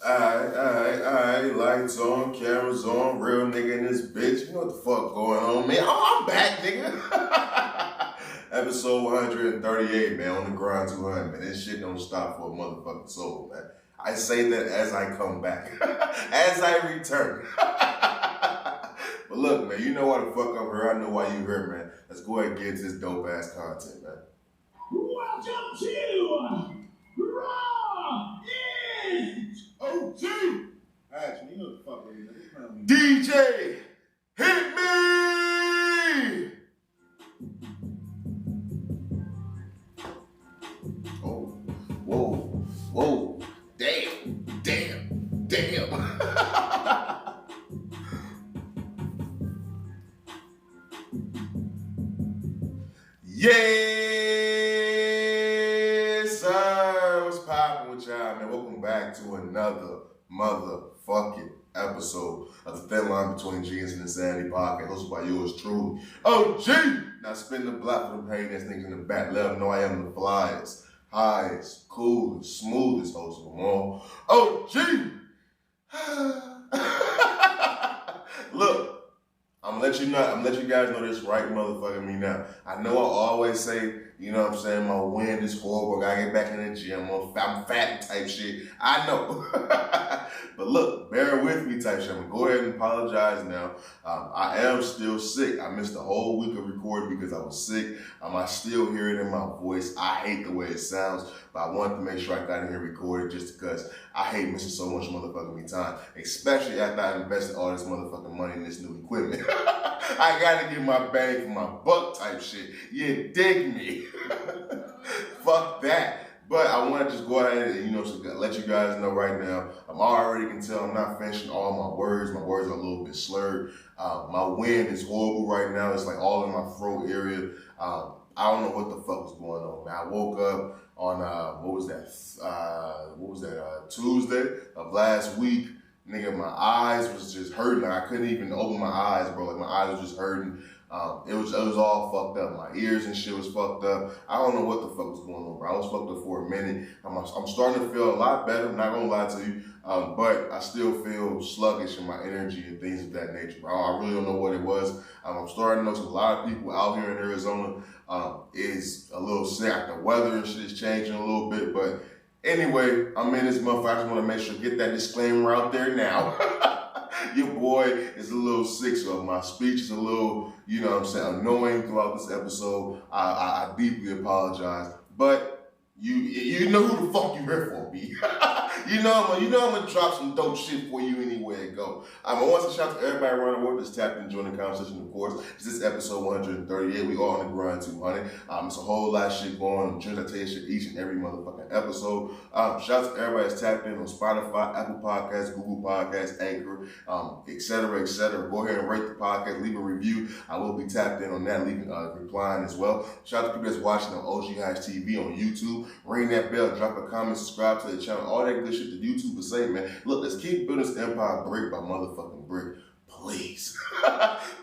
Alright, lights on, cameras on, real nigga in this bitch. You know what the fuck going on, man? Oh, I'm back, nigga. Episode 138, man, on the grind 200, man. This shit don't stop for a motherfucking soul, man. I say that as I come back, as I return. But look, man, you know why the fuck I'm here. I know why you here, man. Let's go ahead and get into this dope-ass content, man. Welcome to Raw is OGHatch, you know what the fuck it is. DJ, hit me! Oh, whoa, damn. Yes, sir. What's poppin' with y'all, man? Welcome back to another motherfucking episode of the Thin Line Between Genius and Insanity podcast, hosted by yours truly, OG. Now spin the block for the pain that's niggas in the back. Let them know I am the flyest, highest, coolest, smoothest host of them all, OG. Look. I'm gonna let you guys know this right motherfucking me now. I know I always say, you know what I'm saying, my wind is horrible, I gotta get back in the gym, I'm fat type shit. I know. But look, bear with me type shit. I'm gonna go ahead and apologize now. I am still sick. I missed a whole week of recording because I was sick. I still hear it in my voice. I hate the way it sounds, but I wanted to make sure I got in here recorded just because I hate missing so much motherfucking time, especially after I invested all this motherfucking money in this new equipment. I gotta get my bang for my buck type shit. You dig me? Fuck that. But I want to just go ahead and, so let you guys know right now, I'm already can tell I'm not finishing all my words. My words are a little bit slurred. My wind is horrible right now. It's like all in my throat area. I don't know what the fuck was going on, man. I woke up on, Tuesday of last week. Nigga, my eyes was just hurting. Like, I couldn't even open my eyes, bro. Like, my eyes was just hurting. It was all fucked up. My ears and shit was fucked up. I don't know what the fuck was going on, bro. I was fucked up for a minute. I'm starting to feel a lot better. I'm not gonna lie to you. But I still feel sluggish in my energy and things of that nature, bro. I really don't know what it was. I'm starting to notice a lot of people out here in Arizona is a little sick. The weather and shit is changing a little bit, but anyway, I'm in this motherfucker. I just want to make sure get that disclaimer out there now. Your boy is a little sick, so my speech is a little, annoying throughout this episode. I deeply apologize, but you know who the fuck you here for, B. I'm gonna drop some dope shit for you anywhere it go. I want to shout to everybody around the world that's tapped in, joining the conversation, of course. This is episode 138. We are on the grind 200. It's a whole lot of shit going on. I'm sure I tell you shit each and every motherfucking episode. Shout out to everybody that's tapped in on Spotify, Apple Podcasts, Google Podcasts, Anchor, et cetera, et cetera. Go ahead and rate the podcast, leave a review. I will be tapped in on that, leaving replying as well. Shout out to people that's watching on OGHatchTV on YouTube. Ring that bell, drop a comment, subscribe to the channel, all that good shit that YouTube will say, man. Look, let's keep building this empire brick by motherfucking brick. Please.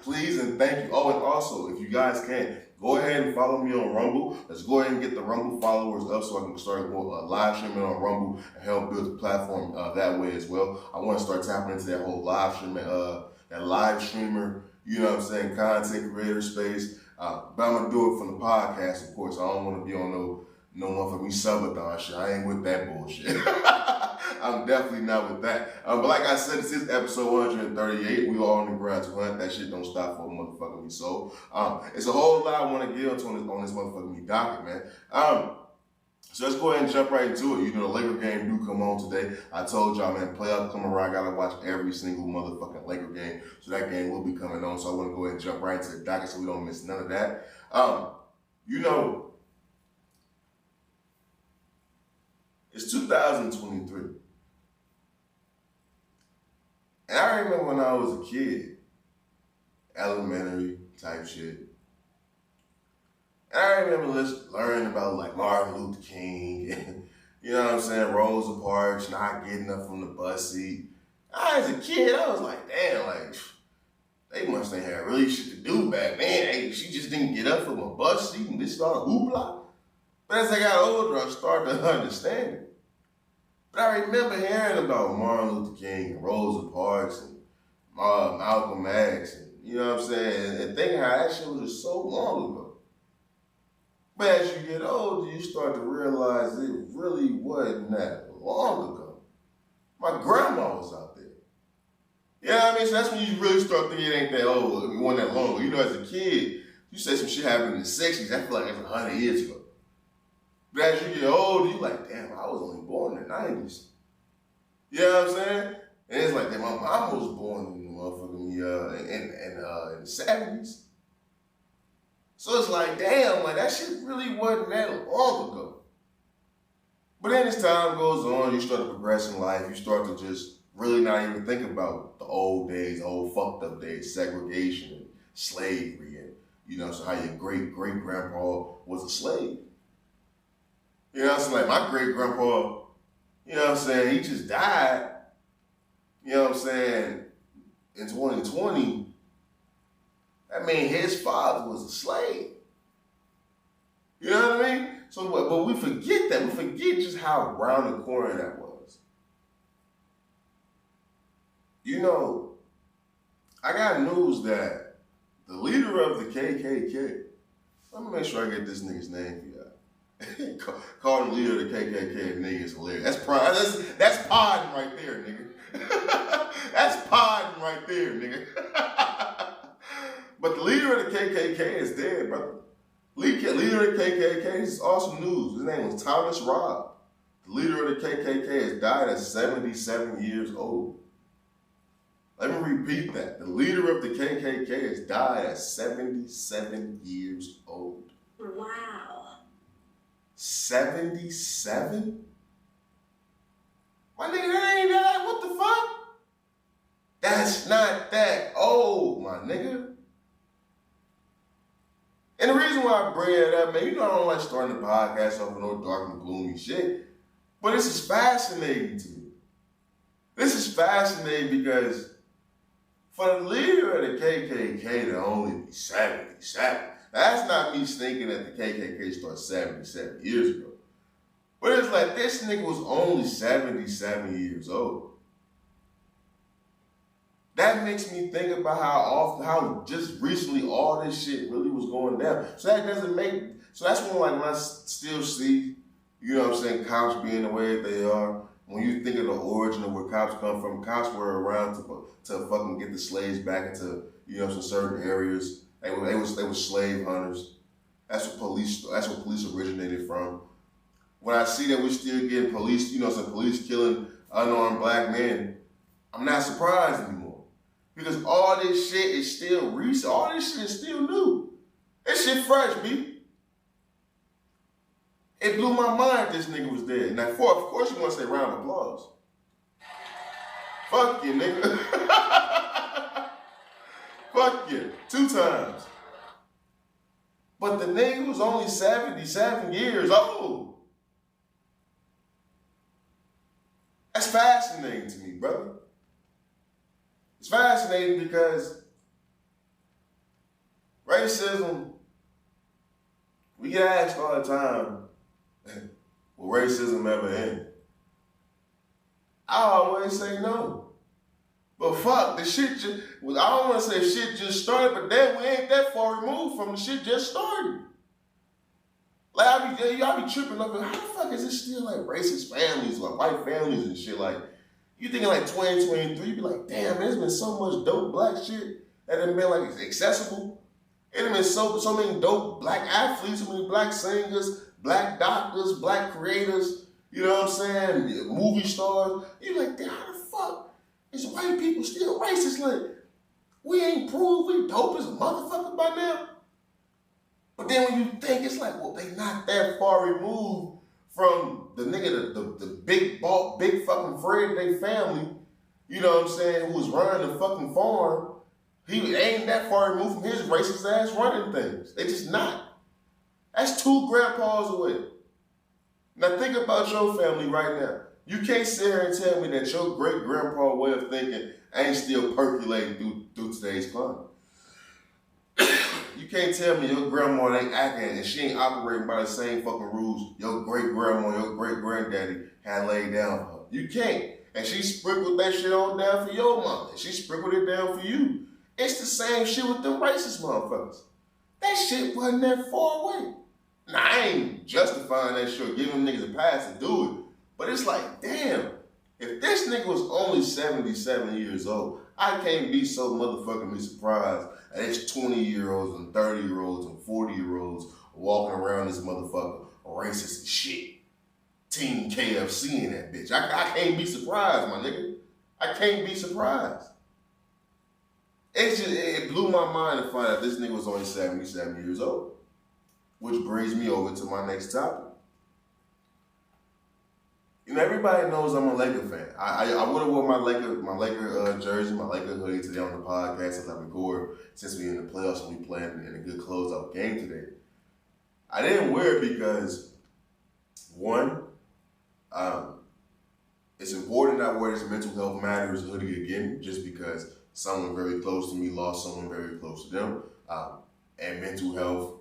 Please and thank you. Oh, and also, if you guys can, go ahead and follow me on Rumble. Let's go ahead and get the Rumble followers up so I can start live streaming on Rumble and help build the platform that way as well. I want to start tapping into that whole live streaming, that live streamer, content creator space. But I'm going to do it from the podcast, of course. I don't want to be on no motherfucking subathon shit. I ain't with that bullshit. I'm definitely not with that. But like I said, this is episode 138. We are on the grind 200. That shit don't stop for a motherfucking me soul. It's a whole lot I want to get into on this motherfucking me docket, man. So let's go ahead and jump right into it. The Laker game do come on today. I told y'all, man, playoffs come around. I gotta watch every single motherfucking Laker game. So that game will be coming on. So I want to go ahead and jump right into the docket so we don't miss none of that. It's 2023. And I remember when I was a kid, elementary type shit. And I remember learning about like Martin Luther King and, Rosa Parks not getting up from the bus seat. As a kid, I was like, damn, like, they must have had really shit to do back then. Hey, she just didn't get up from a bus seat and just started hoopla. But as I got older, I started to understand it. But I remember hearing about Martin Luther King and Rosa Parks and Malcolm X, and you know what I'm saying, and thinking how that shit was just so long ago. But as you get older, you start to realize it really wasn't that long ago. My grandma was out there. You know what I mean? So that's when you really start thinking it ain't that old, it wasn't that long ago. You know, as a kid, you say some shit happened in the 60s, I feel like it's 100 years ago. But as you get older, you like, damn, I was only born in the 90s. You know what I'm saying? And it's like, damn, my mom was born in the motherfucking in the 70s. So it's like, damn, like that shit really wasn't that long ago. But then as time goes on, you start to progress in life, you start to just really not even think about the old days, old fucked up days, segregation and slavery, and you know, so how your great-great-grandpa was a slave. You know what I'm saying? Like my great-grandpa, you know what I'm saying, he just died, you know what I'm saying, in 2020. I mean, his father was a slave. You know what I mean? So, but we forget that. We forget just how round the corner that was. You know, I got news that the leader of the KKK, let me make sure I get this nigga's name for y'all. Calling the leader of the KKK a nigga is hilarious. That's pride. That's podding right there, nigga. That's podding right there, nigga. But the leader of the KKK is dead, brother. Leader of the KKK, this is awesome news. His name was Thomas Robb. The leader of the KKK has died at 77 years old. Let me repeat that. The leader of the KKK has died at 77 years old. Wow. 77? My nigga, that ain't that. What the fuck? That's not that old, my nigga. And the reason why I bring it up, man, you know I don't like starting the podcast off with no dark and gloomy shit, but this is fascinating to me. This is fascinating because for the leader of the KKK to only be 77, that's not me thinking that the KKK started 77 years ago. But it's like this nigga was only 77 years old. That makes me think about how just recently all this shit really was going down. So that doesn't make, so that's when I still see, you know what I'm saying, cops being the way that they are. When you think of the origin of where cops come from, cops were around to fucking get the slaves back into, you know, some certain areas. They were slave hunters. That's what police originated from. When I see that we're still getting police, you know, some police killing unarmed black men, I'm not surprised anymore. Because all this shit is still recent. All this shit is still new. This shit fresh, B. It blew my mind this nigga was dead. Now, of course you want to say round of applause. Fuck you, nigga. Fuck you. 2 times. But the nigga was only 77 years old. That's fascinating to me, brother. It's fascinating because racism, we get asked all the time, will racism ever end? I always say no. But fuck, the shit just, I don't want to say shit just started, but then we ain't that far removed from the shit just started. Like, I be tripping up, how the fuck is it still like racist families, like white families and shit? Like, you thinking like 2023, you be like, damn, man, there's been so much dope black shit that have been like accessible. It have been so many dope black athletes, so many black singers, black doctors, black creators, you know what I'm saying, movie stars. You like, damn, how the fuck is white people still racist? Like, we ain't proved we dope as a motherfucker by now. But then when you think, it's like, well, they not that far removed from the nigga, the big fucking Fred of their family, you know what I'm saying, who was running the fucking farm. He ain't that far removed from his racist ass running things. They just not. That's 2 grandpas away. Now think about your family right now. You can't sit here and tell me that your great grandpa way of thinking ain't still percolating through today's climate. You can't tell me your grandma ain't acting and she ain't operating by the same fucking rules your great grandma, your great granddaddy had laid down for her. You can't. And she sprinkled that shit on down for your mama. And she sprinkled it down for you. It's the same shit with them racist motherfuckers. That shit wasn't that far away. Now, I ain't justifying that shit or giving them niggas a pass to do it. But it's like, damn, if this nigga was only 77 years old, I can't be so motherfucking surprised that it's 20-year-olds and 30-year-olds and 40-year-olds walking around this motherfucker racist as shit. Team KFC in that bitch. I can't be surprised, my nigga. I can't be surprised. It blew my mind to find out this nigga was only 77 years old. Which brings me over to my next topic. You know, everybody knows I'm a Laker fan. I would have worn my Laker jersey, my Laker hoodie today on the podcast as I record, since we in the playoffs and we playing in a good closeout game today. I didn't wear it because, one, it's important that I wear this Mental Health Matters hoodie again, just because someone very close to me lost someone very close to them, and mental health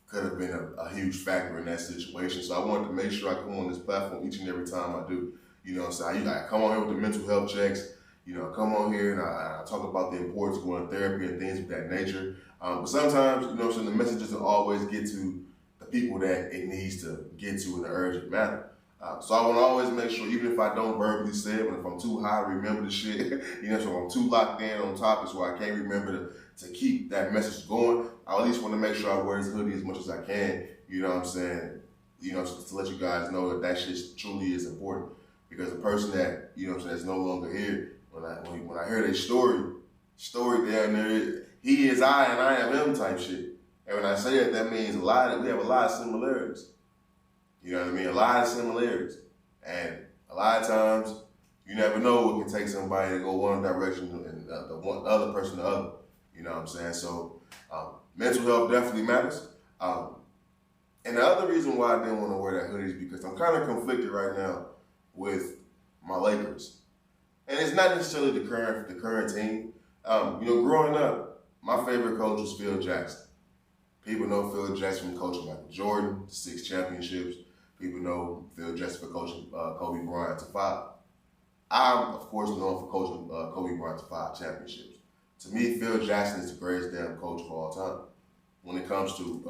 could have been a huge factor in that situation. So I wanted to make sure I come on this platform each and every time I do. You know what I'm saying? I come on here with the mental health checks. You know, I come on here and I talk about the importance of going to therapy and things of that nature. But sometimes, you know what I'm saying, the message doesn't always get to the people that it needs to get to in an urgent manner. So I want to always make sure, even if I don't verbally say it, but if I'm too high to remember the shit, you know, so I'm too locked in on topics where I can't remember to keep that message going, I at least want to make sure I wear this hoodie as much as I can, you know what I'm saying, you know, to let you guys know that shit truly is important. Because the person that, you know what I'm saying, that's no longer here, when I hear their story down there, he is I and I am him type shit. And when I say that means we have a lot of similarities. You know what I mean? A lot of similarities. And a lot of times, you never know what can take somebody to go one direction and the other person the other. You know what I'm saying? So, mental health definitely matters. And the other reason why I didn't want to wear that hoodie is because I'm kind of conflicted right now with my Lakers. And it's not necessarily the current team. You know, growing up, my favorite coach was Phil Jackson. People know Phil Jackson from coaching Michael Jordan, 6 championships. People know Phil Jackson for coaching Kobe Bryant to 5. I'm, of course, known for coaching Kobe Bryant to 5 championships. To me, Phil Jackson is the greatest damn coach of all time. When it comes to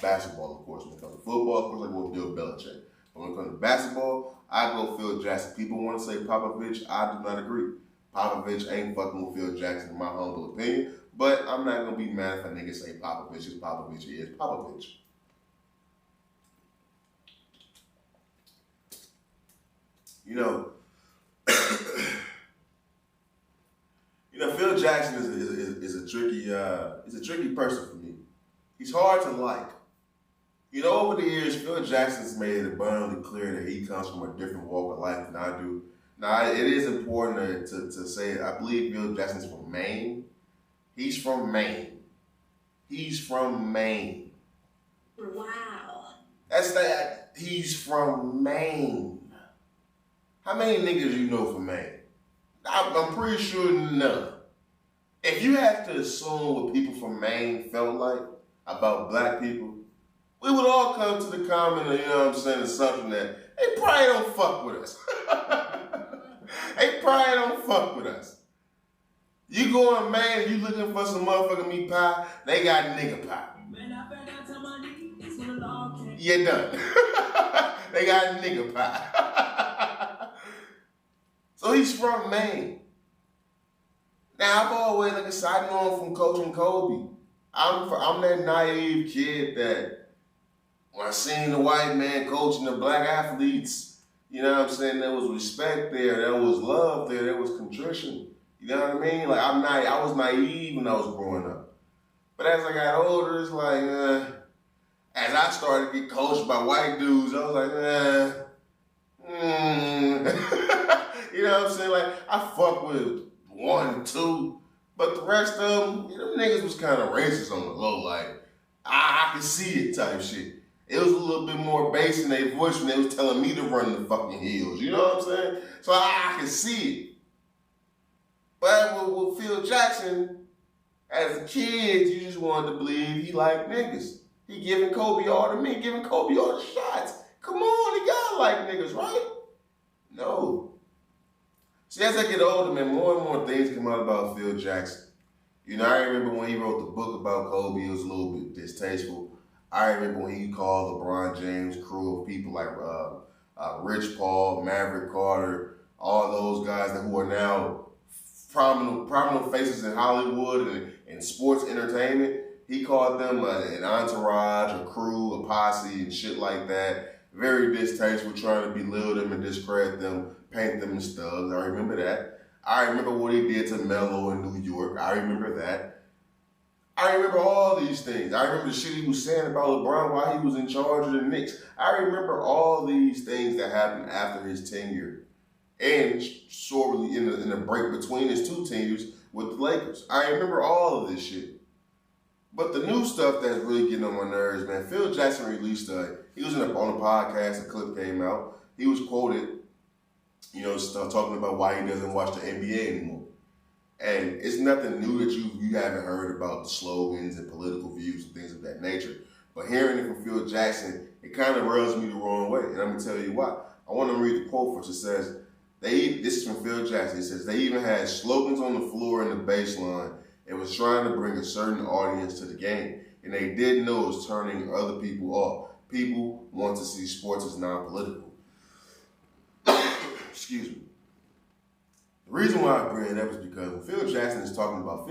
basketball, of course. When it comes to football, of course, I go with Bill Belichick. But when it comes to basketball, I go Phil Jackson. People want to say Popovich. I do not agree. Popovich ain't fucking with Phil Jackson, in my humble opinion. But I'm not going to be mad if a nigga say Popovich is Popovich. He is Popovich. You know, Phil Jackson is a tricky person for me. He's hard to like. You know, over the years, Phil Jackson's made it abundantly clear that he comes from a different walk of life than I do. Now, it is important to say it. I believe Phil Jackson's from Maine. He's from Maine. Wow. That's that. He's from Maine. How many niggas you know from Maine? I'm pretty sure none. If you have to assume what people from Maine felt like about black people, we would all come to the common, you know what I'm saying, assumption that they probably don't fuck with us. They probably don't fuck with us. You go in Maine and you looking for some motherfucking meat pie, they got nigga pie. You're done. They got nigga pie. So he's from Maine. Now, I've always, like I said, I know him from coaching Kobe. I'm that naive kid that when I seen the white man coaching the black athletes, you know what I'm saying, there was respect there, there was love there was contrition. You know what I mean? Like, I was naive when I was growing up. But as I got older, it's like, as I started to get coached by white dudes, I was like, You know what I'm saying? Like, I fuck with 1, 2, but the rest of them, you know, niggas was kind of racist on the low. Like, I can see it type shit. It was a little bit more bass in their voice when they was telling me to run the fucking hills. You know what I'm saying? So I can see it. But with Phil Jackson, as a kid, you just wanted to believe he liked niggas. He giving Kobe all the meat, giving Kobe all the shots. Come on, he gotta like niggas, right? No. See, as I get older, man, more and more things come out about Phil Jackson. You know, I remember when he wrote the book about Kobe, it was a little bit distasteful. I remember when he called LeBron James crew of people like Rich Paul, Maverick Carter, all those guys who are now prominent faces in Hollywood and sports entertainment. He called them an entourage, a crew, a posse, and shit like that. Very distasteful, trying to belittle them and discredit them, paint them as thugs. I remember that. I remember what he did to Melo in New York. I remember that. I remember all these things. I remember the shit he was saying about LeBron while he was in charge of the Knicks. I remember all these things that happened after his tenure and sorely in the break between his two tenures with the Lakers. I remember all of this shit. But the new stuff that's really getting on my nerves, man, Phil Jackson released he was on a podcast, a clip came out. He was quoted, you know, talking about why he doesn't watch the NBA anymore. And it's nothing new that you haven't heard about the slogans and political views and things of that nature. But hearing it from Phil Jackson, it kind of rubs me the wrong way. And I'm going to tell you why. I want to read the quote first. It says, this is from Phil Jackson. It says, they even had slogans on the floor in the baseline. It was trying to bring a certain audience to the game. And they didn't know it was turning other people off. People want to see sports as non-political. Excuse me. The reason why I bring it up is because when Phil Jackson is talking about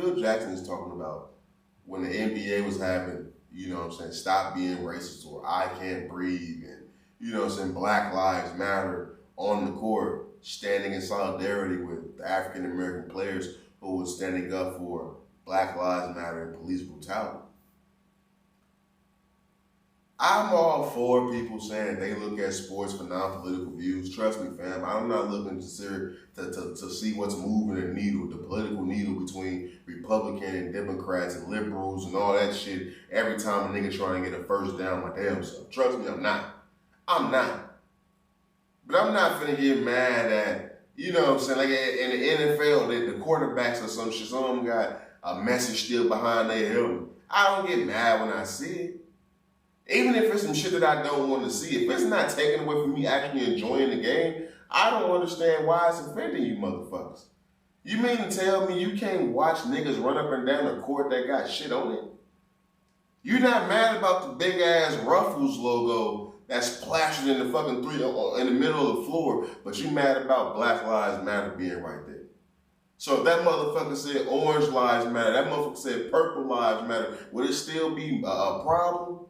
when the NBA was having, you know what I'm saying, stop being racist or I can't breathe and, you know what I'm saying, Black Lives Matter on the court, standing in solidarity with the African American players who were standing up for Black Lives Matter and police brutality. I'm all for people saying they look at sports for non-political views. Trust me, fam. I'm not looking to see what's moving the needle, the political needle between Republican and Democrats and liberals and all that shit every time a nigga trying to get a first down my damn self. Trust me, I'm not. But I'm not finna get mad at, you know what I'm saying, like in the NFL, the quarterbacks or some shit, some of them got a message still behind their helmet. I don't get mad when I see it. Even if it's some shit that I don't want to see, if it's not taken away from me actually enjoying the game, I don't understand why it's offending you motherfuckers. You mean to tell me you can't watch niggas run up and down a court that got shit on it? You're not mad about the big ass Ruffles logo that's plastered in the fucking in the middle of the floor, but you mad about Black Lives Matter being right there. So if that motherfucker said Orange Lives Matter, that motherfucker said Purple Lives Matter, would it still be a problem?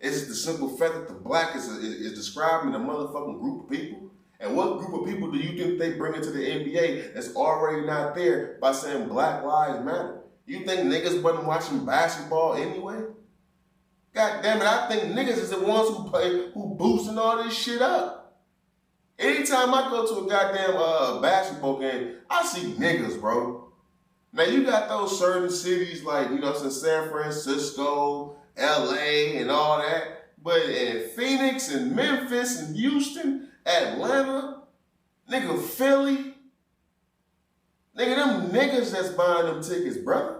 Is it the simple fact that the black is describing a motherfucking group of people? And what group of people do you think they bring into the NBA that's already not there by saying Black Lives Matter? You think niggas wasn't watching basketball anyway? God damn it, I think niggas is the ones who boosting all this shit up. Anytime I go to a goddamn basketball game, I see niggas, bro. Now you got those certain cities like, you know, San Francisco, LA and all that, but in Phoenix and Memphis and Houston, Atlanta, nigga Philly, nigga them niggas that's buying them tickets, brother.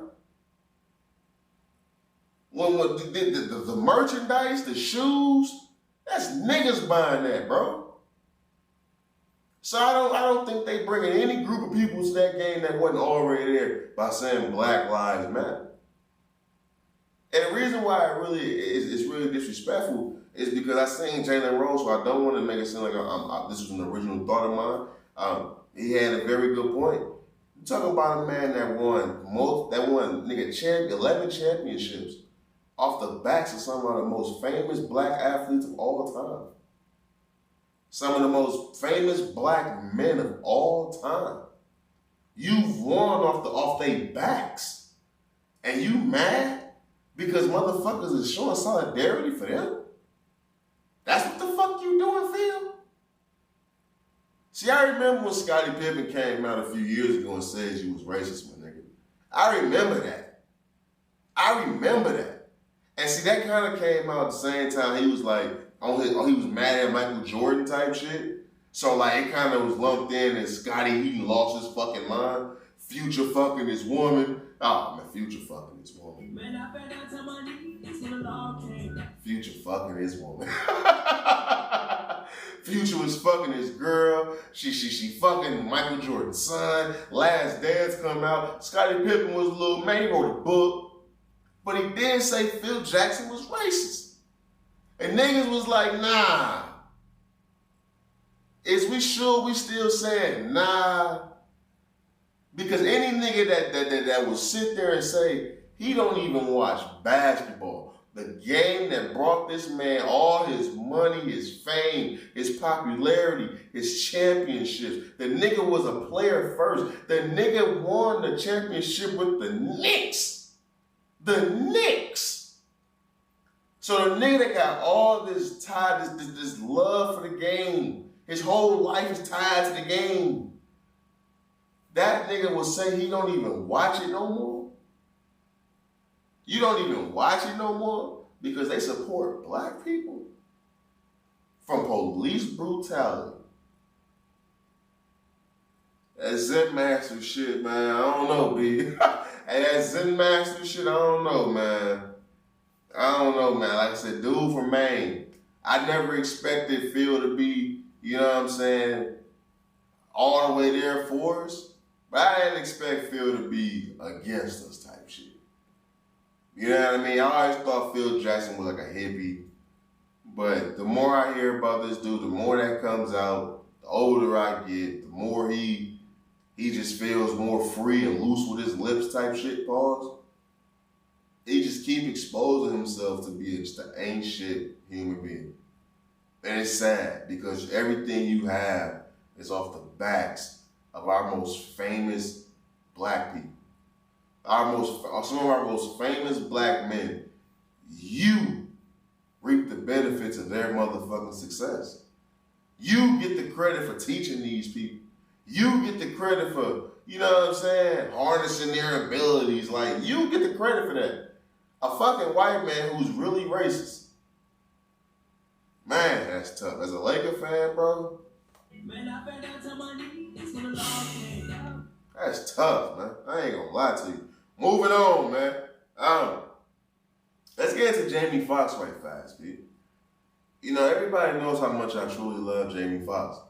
When the merchandise, the shoes, that's niggas buying that, bro. So I don't think they bringing any group of people to that game that wasn't already there by saying Black Lives Matter. And the reason why it really is really disrespectful is because I seen Jalen Rose, so I don't want to make it seem like this was an original thought of mine. He had a very good point. You're talking about a man that won 11 championships off the backs of some of the most famous black athletes of all time. Some of the most famous black men of all time. You've won off their backs. And you mad? Because motherfuckers is showing solidarity for them? That's what the fuck you doing, Phil? See, I remember when Scottie Pippen came out a few years ago and said you was racist, my nigga. I remember that. And see, that kind of came out at the same time he was like, he was mad at Michael Jordan type shit. So like, it kind of was lumped in as Scottie, he lost his fucking mind. Future fucking his woman. Oh, man, Future fucking his woman. Future fucking his woman. Future was fucking his girl. She fucking Michael Jordan's son. Last Dance come out. Scottie Pippen was a little man. He wrote a book. But he did say Phil Jackson was racist. And niggas was like, nah. Is we sure we still saying nah? Because any nigga that will sit there and say he don't even watch basketball, the game that brought this man all his money, his fame, his popularity, his championships. The nigga was a player first. The nigga won the championship with the Knicks. The Knicks. So the nigga that got all this tied, this love for the game, his whole life is tied to the game. That nigga will say he don't even watch it no more. You don't even watch it no more because they support black people from police brutality. That Zen Master shit, man, I don't know, B. Hey, that Zen Master shit, I don't know, man. I don't know, man. Like I said, dude from Maine. I never expected Phil to be, you know what I'm saying, all the way there for us. But I didn't expect Phil to be against us type shit. You know what I mean? I always thought Phil Jackson was like a hippie. But the more I hear about this dude, the more that comes out, the older I get, the more he just feels more free and loose with his lips type shit, pause. He just keep exposing himself to be just an ain't shit human being. And it's sad because everything you have is off the backs of our most famous black people. Some of our most famous black men. You reap the benefits of their motherfucking success. You get the credit for teaching these people. You get the credit for, you know what I'm saying, harnessing their abilities. Like, you get the credit for that. A fucking white man who's really racist. Man, that's tough. As a Laker fan, bro, that's tough, man. I ain't gonna lie to you. Moving on, man. Let's get into Jamie Foxx right fast, B. You know, everybody knows how much I truly love Jamie Foxx.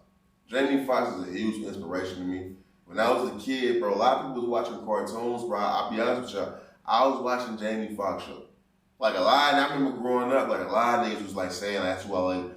Jamie Foxx is a huge inspiration to me. When I was a kid, bro, a lot of people was watching cartoons, bro. I'll be honest with y'all. I was watching Jamie Foxx show. Like a lot, and I remember growing up, like a lot of niggas was like saying that's who I like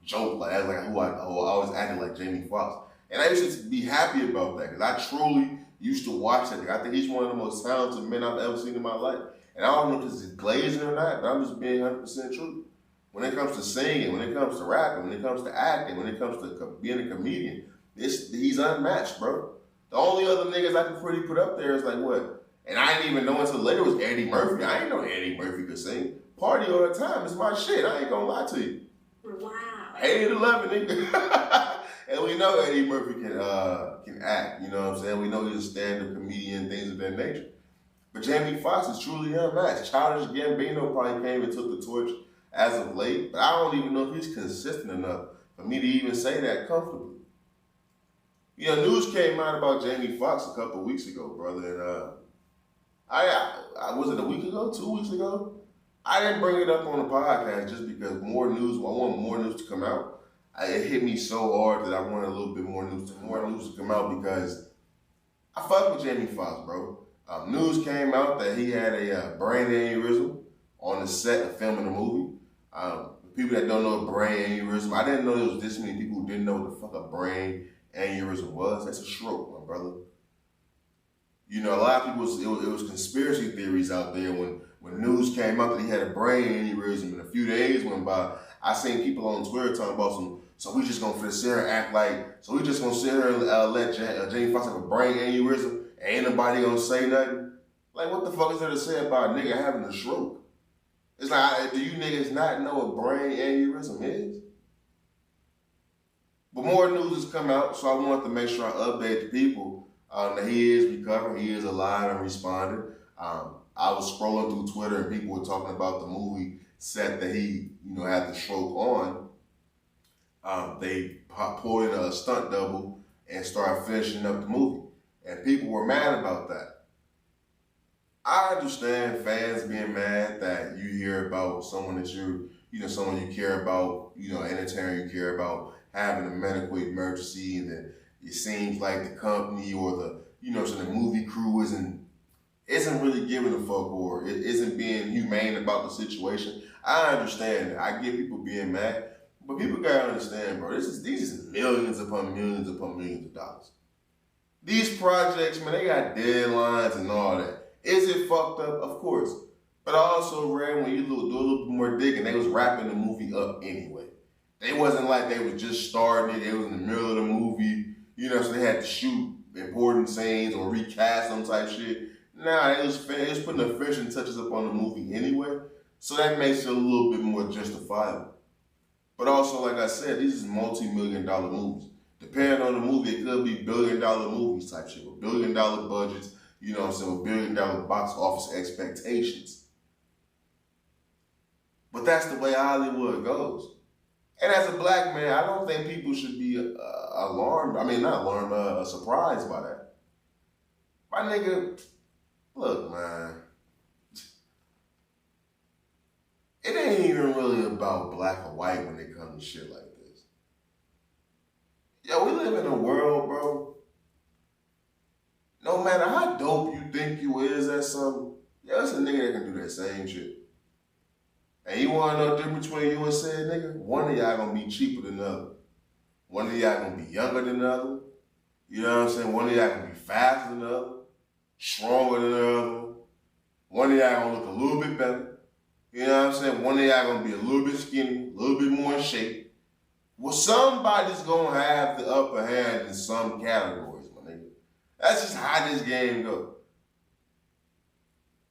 joke, like that's like who I always acted like Jamie Foxx. And I used to be happy about that because I truly used to watch that. I think he's one of the most talented men I've ever seen in my life. And I don't know if this is glazing or not, but I'm just being 100% true. When it comes to singing, when it comes to rapping, when it comes to acting, when it comes to being a comedian, he's unmatched, bro. The only other niggas I can pretty put up there is like what? And I didn't even know until later was Eddie Murphy. I didn't know Eddie Murphy could sing. Party all the time is my shit. I ain't gonna lie to you. Wow. 8 to 11, nigga. And we know Eddie Murphy can act, you know what I'm saying? We know he's a stand-up comedian, things of that nature. But Jamie Foxx is truly unmatched. Childish Gambino probably came and took the torch as of late, but I don't even know if he's consistent enough for me to even say that comfortably. You know, news came out about Jamie Foxx a couple weeks ago, brother, and I was it a week ago, 2 weeks ago? I didn't bring it up on the podcast just because more news, I want more news to come out. It hit me so hard that I wanted a little bit more news to come out because I fuck with Jamie Foxx, bro. News came out that he had a brain aneurysm on the set of filming the movie. People that don't know what brain aneurysm, I didn't know there was this many people who didn't know what the fuck a brain aneurysm was. That's a stroke, my brother. You know, a lot of people, it was conspiracy theories out there when news came out that he had a brain aneurysm and a few days went by. I seen people on Twitter talking about so we just gonna sit here and act like, so we just gonna sit here and let Jamie Foxx have a brain aneurysm and ain't nobody gonna say nothing? Like, what the fuck is there to say about a nigga having a stroke? It's like, do you niggas not know what brain aneurysm is? But more news has come out, so I wanted to make sure I update the people that he is recovering, he is alive and responding. I was scrolling through Twitter and people were talking about the movie set that he, you know, had the stroke on. They pulled in a stunt double and started finishing up the movie. And people were mad about that. I understand fans being mad that you hear about someone that someone you care about, entertainer you care about, having a medical emergency, and then it seems like the company or the movie crew isn't really giving a fuck, or it isn't being humane about the situation. I understand that. I get people being mad, but people gotta understand, bro. These is millions upon millions upon millions of dollars. These projects, man, they got deadlines and all that. Is it fucked up? Of course. But I also read when you do a little bit more digging, they was wrapping the movie up anyway. They wasn't like they was just starting it. They was in the middle of the movie, so they had to shoot important scenes or recast them type shit. Nah, it was putting the finishing touches up on the movie anyway. So that makes it a little bit more justifiable. But also, like I said, these is multi-million-dollar movies. Depending on the movie, it could be billion-dollar movies type shit, with billion-dollar budgets, with billion-dollar box office expectations. But that's the way Hollywood goes. And as a black man, I don't think people should be alarmed. I mean, not alarmed, surprised by that. My nigga, look, man. It ain't even really about black or white when it comes to shit like this. Yo, we live in a world, bro. No matter how dope you think you is at something, it's a nigga that can do that same shit. And you wanna know the difference between you and said nigga? One of y'all gonna be cheaper than the other. One of y'all gonna be younger than the other. You know what I'm saying? One of y'all gonna be faster than the other, stronger than the other. One of y'all gonna look a little bit better. You know what I'm saying? One of y'all gonna be a little bit skinny, a little bit more in shape. Well, somebody's gonna have the upper hand in some categories, my nigga. That's just how this game goes.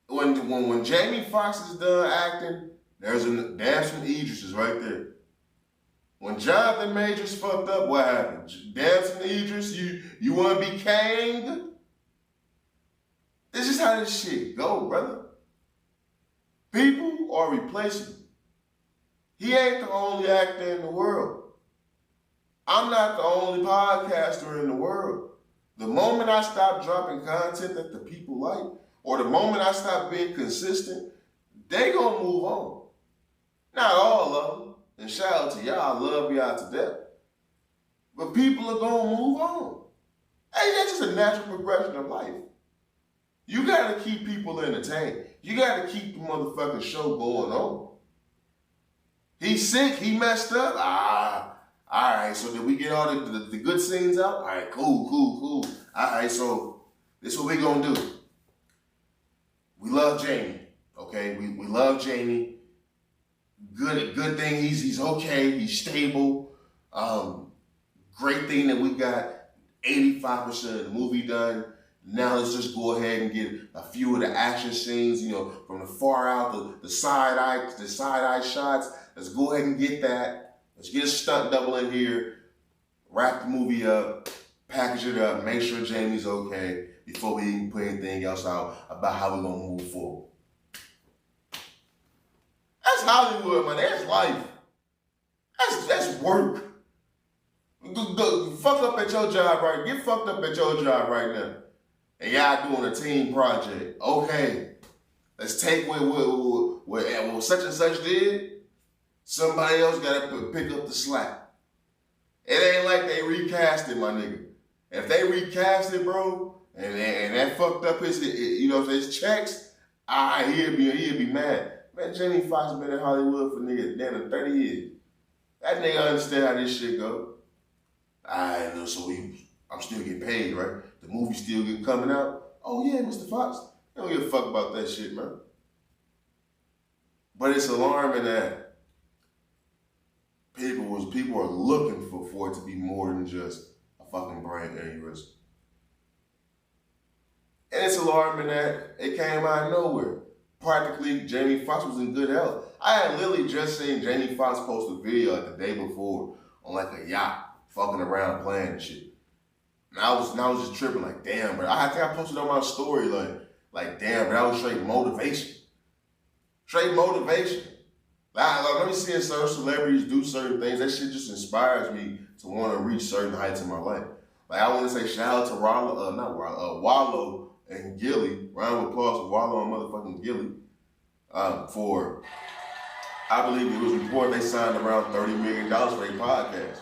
When Jamie Foxx is done acting, there's some Idris right there. When Jonathan Majors fucked up, what happened? Damson Idris, you wanna be Kang? This is how this shit go, brother. People are replaceable. He ain't the only actor in the world. I'm not the only podcaster in the world. The moment I stop dropping content that the people like, or the moment I stop being consistent, they gonna move on. Not all of them. And shout out to y'all, I love y'all to death. But people are gonna move on. Hey, that's just a natural progression of life. You gotta keep people entertained. You gotta keep the motherfucking show going on. He's sick, he messed up. All right, so did we get all the good scenes out? All right, cool. All right, so this is what we gonna do. We love Jamie, okay? We love Jamie. Good thing he's okay, he's stable. Great thing that we got 85% of the movie done. Now let's just go ahead and get a few of the action scenes, from the far out, the side eye shots. Let's go ahead and get that. Let's get a stunt double in here, wrap the movie up, package it up, make sure Jamie's okay before we even put anything else out about how we're gonna move forward. That's Hollywood, man. That's life. That's work. Fuck up at your job right. Get fucked up at your job right now. And y'all doing a team project. Okay, let's take what such and such did. Somebody else got to pick up the slack. It ain't like they recast it, my nigga. If they recast it, bro, and that fucked up his checks, he'll be mad. Man, Jamie Foxx been in Hollywood for nigga damn near 30 years. That nigga understand how this shit go. I know, so I'm still getting paid, right? The movie still coming out. Oh yeah, Mr. Foxx. I don't give a fuck about that shit, man. But it's alarming that people are looking for it to be more than just a fucking brain aneurysm. And it's alarming that it came out of nowhere. Practically, Jamie Foxx was in good health. I had literally just seen Jamie Foxx post a video like the day before on like a yacht, fucking around playing and shit. And I was just tripping like, damn, bro. I think I posted on my story like damn, bro, that was straight motivation. Straight motivation. Let me see certain celebrities do certain things. That shit just inspires me to want to reach certain heights in my life. Like I want to say shout out to Wallow and Gilly. Round of applause for Wallow and motherfucking Gilly for I believe it was reported they signed around $30 million for their podcast.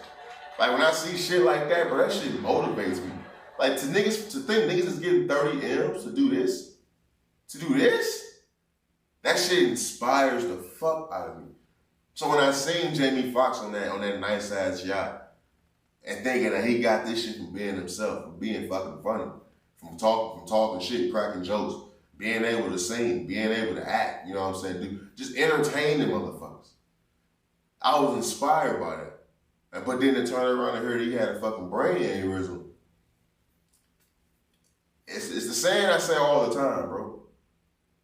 Like when I see shit like that, bro, that shit motivates me. Like to think niggas is getting 30 M's to do this, that shit inspires the fuck out of me. So when I seen Jamie Foxx on that nice ass yacht, and thinking that he got this shit from being himself, from being fucking funny, from talking shit, cracking jokes, being able to sing, being able to act, you know what I'm saying? Just entertain the motherfuckers. I was inspired by that. But then to turn around and hear that he had a fucking brain aneurysm. It's the saying I say all the time, bro.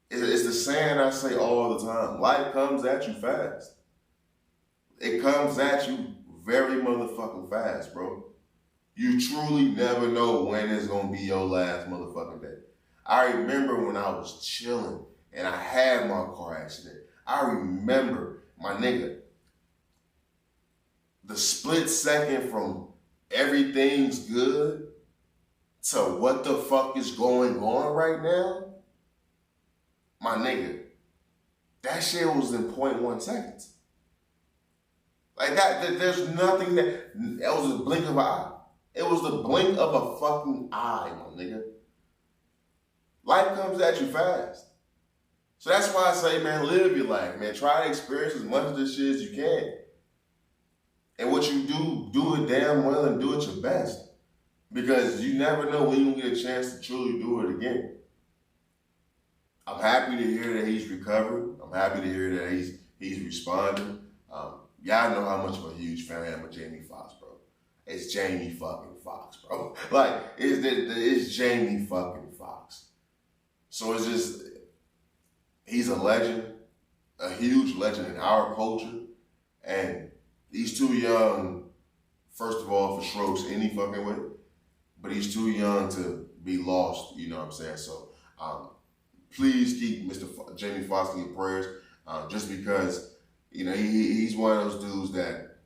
It's the saying I say all the time. Life comes at you fast. It comes at you very motherfucking fast, bro. You truly never know when it's gonna be your last motherfucking day. I remember when I was chilling and I had my car accident. I remember, my nigga, the split second from everything's good to what the fuck is going on right now, my nigga, that shit was in 0.1 seconds. Like that, there's nothing that was a blink of an eye. It was the blink of a fucking eye, my nigga. Life comes at you fast. So that's why I say, man, live your life, man. Try to experience as much of this shit as you can. And what you do it damn well and do it your best. Because you never know when you get a chance to truly do it again. I'm happy to hear that he's recovered. I'm happy to hear that he's responding. Y'all know how much of a huge fan I am of Jamie Foxx, bro. It's Jamie fucking Foxx, bro. Like, it's Jamie fucking Foxx. So it's just, he's a legend, a huge legend in our culture. And he's too young, first of all, for strokes any fucking way. But he's too young to be lost, you know what I'm saying? So please keep Mr. Jamie Foxx in your prayers, just because, you know, he's one of those dudes that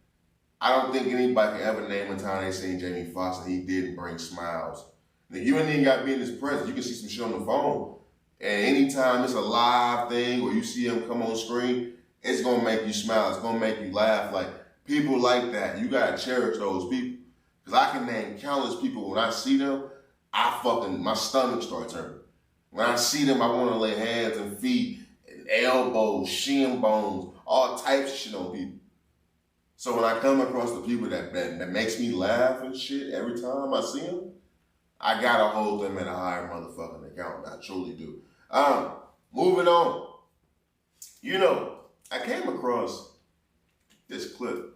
I don't think anybody can ever name a time they seen Jamie Foxx and he didn't bring smiles. Now, you ain't even got to be in his presence. You can see some shit on the phone. And anytime it's a live thing or you see him come on screen, it's going to make you smile. It's going to make you laugh. Like, people like that, you got to cherish those people. Because I can name countless people, when I see them, my stomach starts hurting. When I see them, I want to lay hands and feet and elbows, shin bones, all types of shit on people. So when I come across the people that makes me laugh and shit every time I see them, I gotta hold them at a higher motherfucking account. I truly do. Moving on. You know, I came across this clip.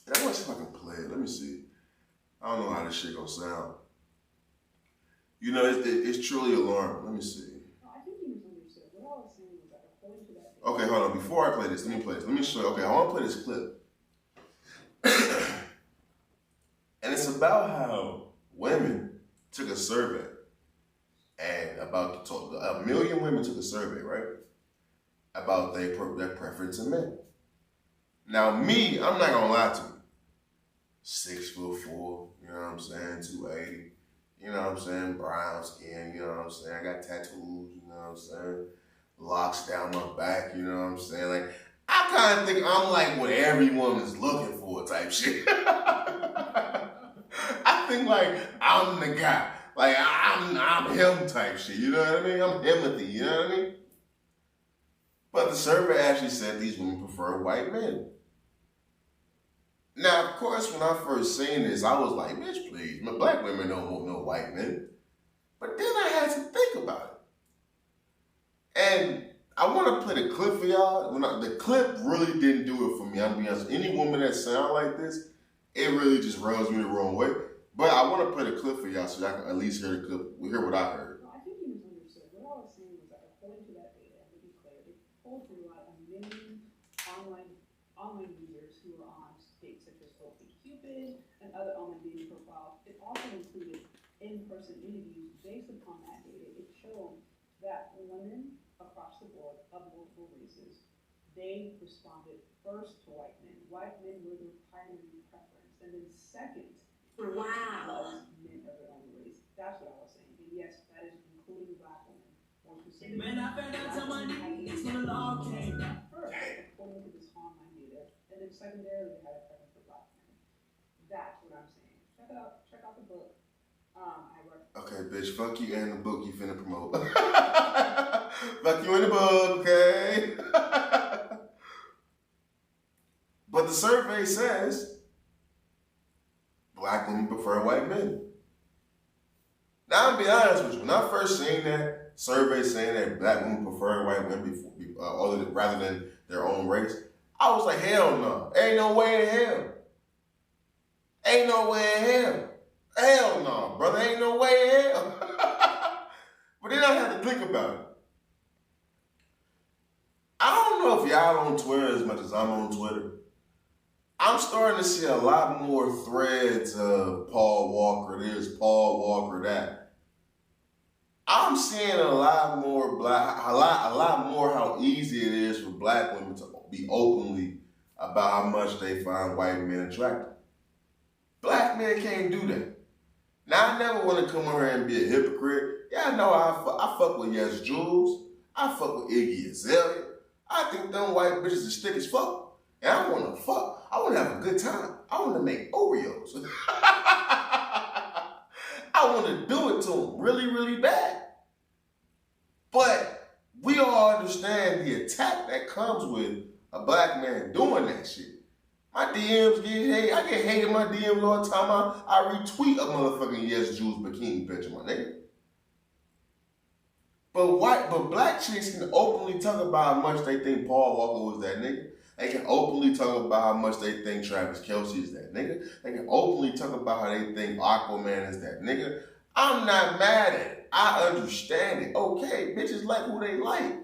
And I want to see if I can play it. Let me see. I don't know how this shit gonna sound. You know, it's truly alarming. Let me see. I think you misunderstood. What I was saying was that according to that. Okay, hold on. Before I play this, let me play this. Let me show you. Okay, I want to play this clip. And it's about how women took a survey, and about a million women took a survey, right? About their preference in men. Now, me, I'm not gonna lie to you. 6'4", you know what I'm saying? 280, you know what I'm saying? Brown skin, you know what I'm saying? I got tattoos, you know what I'm saying? Locks down my back, you know what I'm saying? Like, I kind of think I'm like what every woman's looking for type shit. I think like I'm the guy. Like I'm him type shit, you know what I mean? I'm Timothy, you know what I mean? But the survey actually said these women prefer white men. Now, of course, when I first seen this, I was like, bitch, please, black women don't want no white men. But then I had to think about it. And I want to play the clip for y'all. The clip really didn't do it for me. I'm being honest. Any woman that sound like this, it really just rubs me the wrong way. But I want to play the clip for y'all so y'all can at least hear the clip. Hear what I heard. No, I think you misunderstood. What I was saying was that according to that data, to be clear, they pulled through a million online users who were on dates such as Cupid and other online dating profiles. It also included in-person interviews. Based upon that data, it showed that women across the board of multiple races, they responded first to white men. White men were their primary preference, and then second, wow, was men of their own race. That's what I was saying. And yes, that is including black women, more specifically. Man, I found out somebody it's when the law came. First, according to this online data, and then secondarily, they had a preference for black men. That's what I'm saying. Check it out. Check out the book. I wrote. Okay, bitch, fuck you and the book you finna promote. Fuck you and the book, okay? But the survey says black women prefer white men. Now, I'll be honest with you. When I first seen that survey saying that black women prefer white women rather than their own race, I was like, hell no. Ain't no way in hell. Ain't no way in hell. Hell no, brother. Ain't no way in hell. But then I had to think about it. I don't know if y'all on Twitter as much as I'm on Twitter. I'm starting to see a lot more threads of Paul Walker this, Paul Walker that. I'm seeing a lot more how easy it is for black women to be openly about how much they find white men attractive. Black men can't do that. Now, I never want to come over here and be a hypocrite. Yeah, I know I fuck with Yes Jules. I fuck with Iggy Azalea. I think them white bitches is thick as fuck. And I want to fuck. I want to have a good time. I want to make Oreos. I want to do it to them really, really bad. But we all understand the attack that comes with a black man doing that shit. My DMs get hate. I get hate in my DMs all the time. I retweet a motherfucking Yes Jules bikini picture, my nigga. But black chicks can openly talk about how much they think Paul Walker was that nigga. They can openly talk about how much they think Travis Kelce is that nigga. They can openly talk about how they think Aquaman is that nigga. I'm not mad at it. I understand it. Okay, bitches like who they like.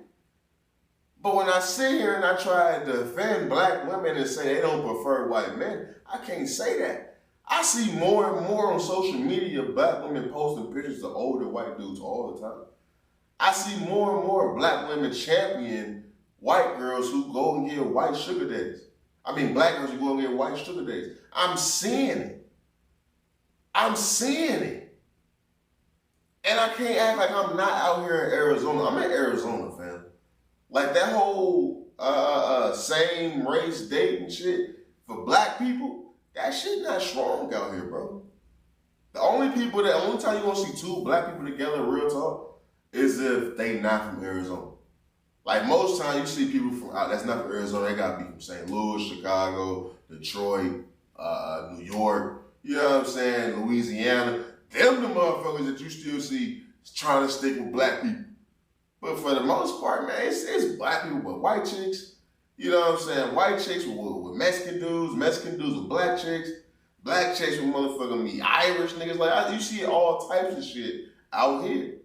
But when I sit here and I try to defend black women and say they don't prefer white men, I can't say that. I see more and more on social media black women posting pictures of older white dudes all the time. I see more and more black women champion white girls who go and get white sugar daddies. I mean, black girls who go and get white sugar daddies. I'm seeing it. I'm seeing it. And I can't act like I'm not out here in Arizona. I'm in Arizona, fam. Like that whole same race dating shit for black people, that shit not strong out here, bro. The only time you gonna see two black people together, real talk, is if they not from Arizona. Like most times you see people from out that's not from Arizona, they gotta be from St. Louis, Chicago, Detroit, New York, you know what I'm saying, Louisiana. Them the motherfuckers that you still see trying to stick with black people. But for the most part, man, it's black people with white chicks. You know what I'm saying? White chicks with Mexican dudes with black chicks with motherfucking me Irish niggas. Like, you see all types of shit out here.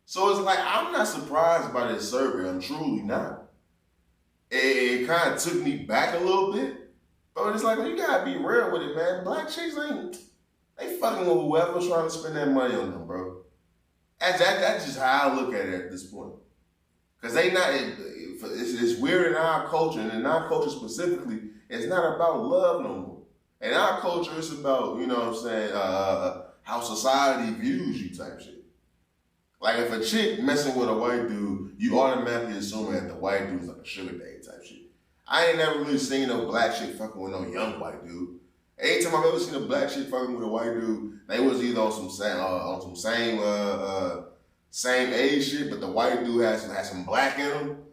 So it's like, I'm not surprised by this survey. I'm truly not. It kind of took me back a little bit. But it's like, well, you gotta be real with it, man. Black chicks they fucking with whoever's trying to spend that money on them, bro. That's just how I look at it at this point. Because it's weird in our culture, and in our culture specifically, it's not about love no more. In our culture, it's about, you know what I'm saying, how society views you type shit. Like if a chick messing with a white dude, you automatically assume that the white dude's like a sugar daddy type shit. I ain't never really seen no black chick fucking with no young white dude. Anytime I've ever seen a black chick fucking with a white dude, they was either on some same age shit, but the white dude has some black in him,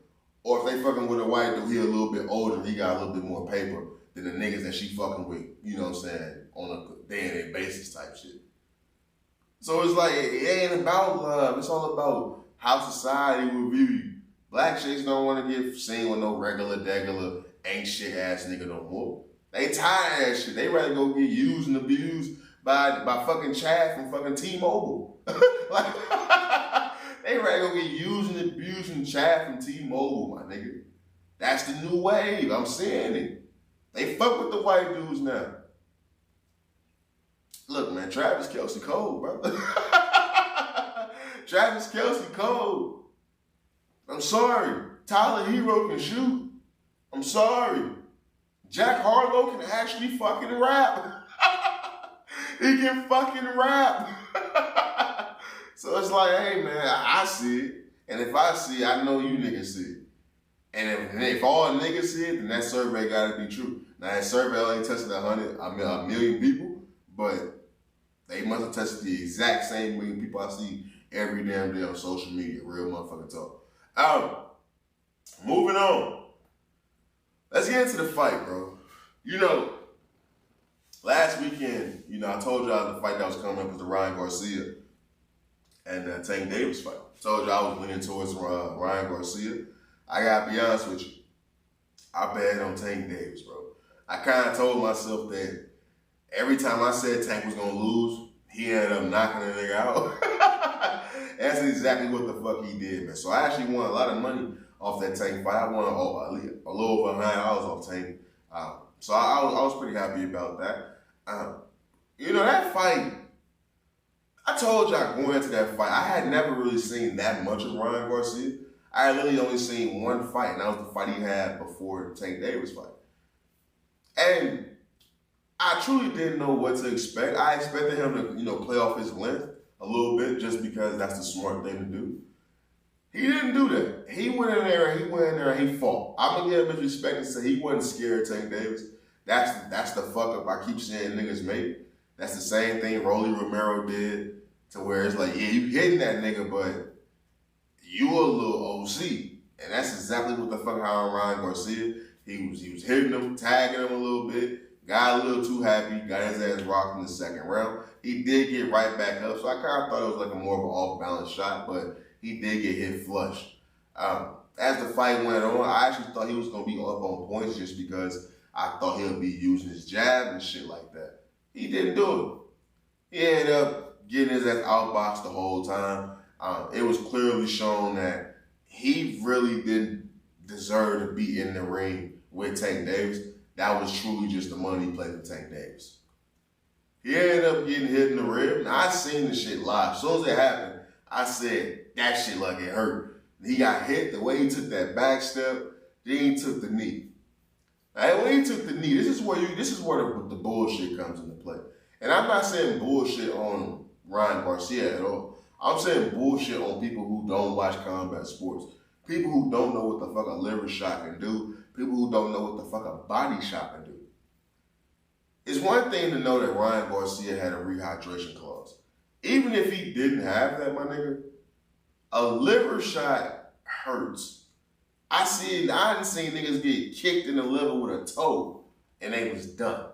or if they fucking with a white dude, he a little bit older, he got a little bit more paper than the niggas that she fucking with, you know what I'm saying, on a day-to-day basis type shit. So it's like, it ain't about love, it's all about how society will view you. Black chicks don't want to get seen with no regular, ain't shit ass nigga no more. They tired of that shit. They rather go get used and abused by fucking Chad from fucking T-Mobile. Like, they rather go get used and abused from Chad from T-Mobile, my nigga. That's the new wave. I'm seeing it. They fuck with the white dudes now. Look, man, Travis Kelce cold, bro. Travis Kelce cold. I'm sorry. Tyler Hero can shoot. I'm sorry. Jack Harlow can actually fucking rap. He can fucking rap. So it's like, hey man, I see it. And if I see it, I know you niggas see it. And if all niggas see it, then that survey gotta be true. Now that survey only tested a million people, but they must have tested the exact same million people I see every damn day on social media. Real motherfucking talk. Moving on. Let's get into the fight, bro. You know, last weekend, you know, I told y'all the fight that was coming up was the Ryan Garcia and Tank Davis fight. I told y'all I was leaning towards Ryan Garcia. I gotta be honest with you. I bet on Tank Davis, bro. I kind of told myself that every time I said Tank was gonna lose, he ended up knocking the nigga out. That's exactly what the fuck he did, man. So I actually won a lot of money off that Tank fight. I won a little over $100 off Tank. So I was pretty happy about that. You know, that fight, I told y'all going into that fight, I had never really seen that much of Ryan Garcia. I had literally only seen one fight, and that was the fight he had before the Tank Davis fight. And I truly didn't know what to expect. I expected him to, you know, play off his length a little bit just because that's the smart thing to do. He didn't do that. He went in there and he fought. I'm gonna give him his respect and say he wasn't scared of Tank Davis. That's the fuck up I keep saying niggas make. That's the same thing Rolly Romero did, to where it's like, yeah, you hitting that nigga, but you a little OC. And that's exactly what the fuck how Ryan Garcia, he was hitting him, tagging him a little bit, got a little too happy, got his ass rocked in the second round. He did get right back up, so I kind of thought it was like a more of an off-balance shot, but he did get hit flush. As the fight went on, I actually thought he was going to be up on points just because I thought he'll be using his jab and shit like that. He didn't do it. He ended up getting his ass outboxed the whole time. It was clearly shown that he really didn't deserve to be in the ring with Tank Davis. That was truly just the money he played with Tank Davis. He ended up getting hit in the rib. Now, I seen the shit live. As soon as it happened, I said, that shit like it hurt. He got hit, the way he took that back step, then he took the knee. Now, when he took the knee, this is where the bullshit comes into play. And I'm not saying bullshit on Ryan Garcia at all. I'm saying bullshit on people who don't watch combat sports. People who don't know what the fuck a liver shot can do. People who don't know what the fuck a body shot can do. It's one thing to know that Ryan Garcia had a rehydration clause. Even if he didn't have that, my nigga, a liver shot hurts. I done seen niggas get kicked in the liver with a toe and they was done.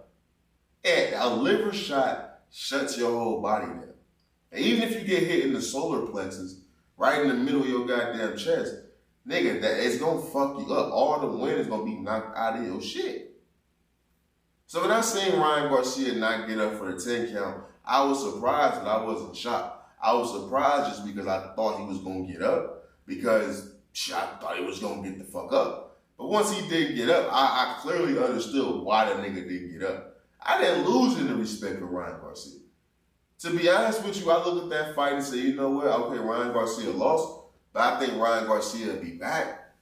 And a liver shot shuts your whole body down. And even if you get hit in the solar plexus, right in the middle of your goddamn chest, nigga, that it's gonna fuck you up. All the wind is gonna be knocked out of your shit. So when I seen Ryan Garcia not get up for the 10 count, I was surprised, but I wasn't shocked. I was surprised just because I thought he was gonna get up, because I thought he was gonna get the fuck up. But once he did get up, I clearly understood why the nigga didn't get up. I didn't lose any respect for Ryan Garcia. To be honest with you, I look at that fight and say, you know what? Okay, Ryan Garcia lost, but I think Ryan Garcia will be back.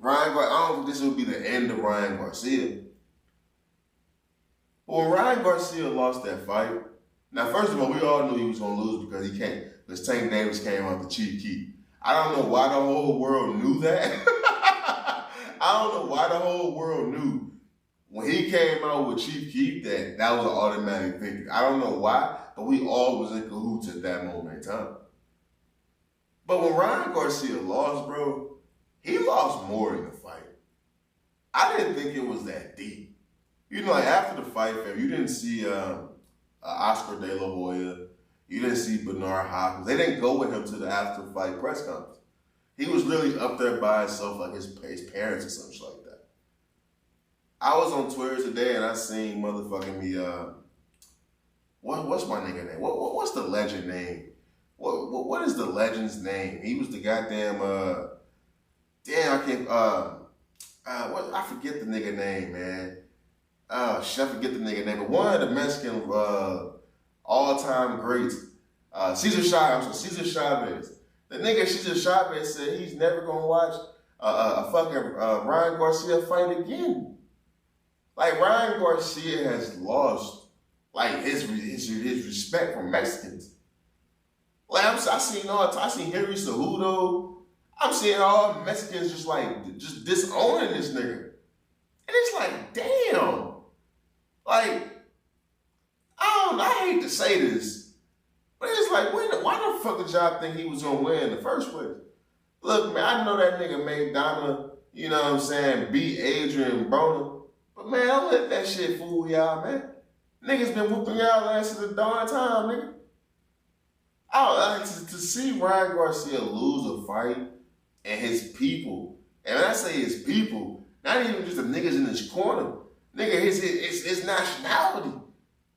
I don't think this will be the end of Ryan Garcia. But when Ryan Garcia lost that fight, now first of all, we all knew he was gonna lose because Tank Davis came out the cheap key. I don't know why the whole world knew that. I don't know why the whole world knew when he came out with Chief Keef that was an automatic victory. I don't know why, but we all was in cahoots at that moment in time. But when Ryan Garcia lost, bro, he lost more in the fight. I didn't think it was that deep. You know, like after the fight, fam, you didn't see Oscar De La Hoya. You didn't see Bernard Hopkins. They didn't go with him to the after-fight press conference. He was literally up there by himself like his parents or something like that. I was on Twitter today and I seen motherfucking me, what's my nigga name? What's the legend name? What is the legend's name? He was the goddamn, I forget the nigga name, man. I forget the nigga name, but one of the Mexican, all-time greats, Cesar Chavez. The nigga Cesar Chavez said he's never gonna watch a fucking Ryan Garcia fight again. Like, Ryan Garcia has lost like his respect for Mexicans. Like I seen Henry Cejudo. I'm seeing all Mexicans just disowning this nigga. And it's like, damn. Like, I hate to say this, but it's like, why the fuck did y'all think he was gonna win in the first place? Look, man, I know that nigga made Donna, you know what I'm saying, beat Adrian Broner. But man, don't let that shit fool y'all, man. Niggas been whooping y'all ass to the darn time, nigga. To see Ryan Garcia lose a fight and his people, and when I say his people, not even just the niggas in his corner, nigga, his nationality,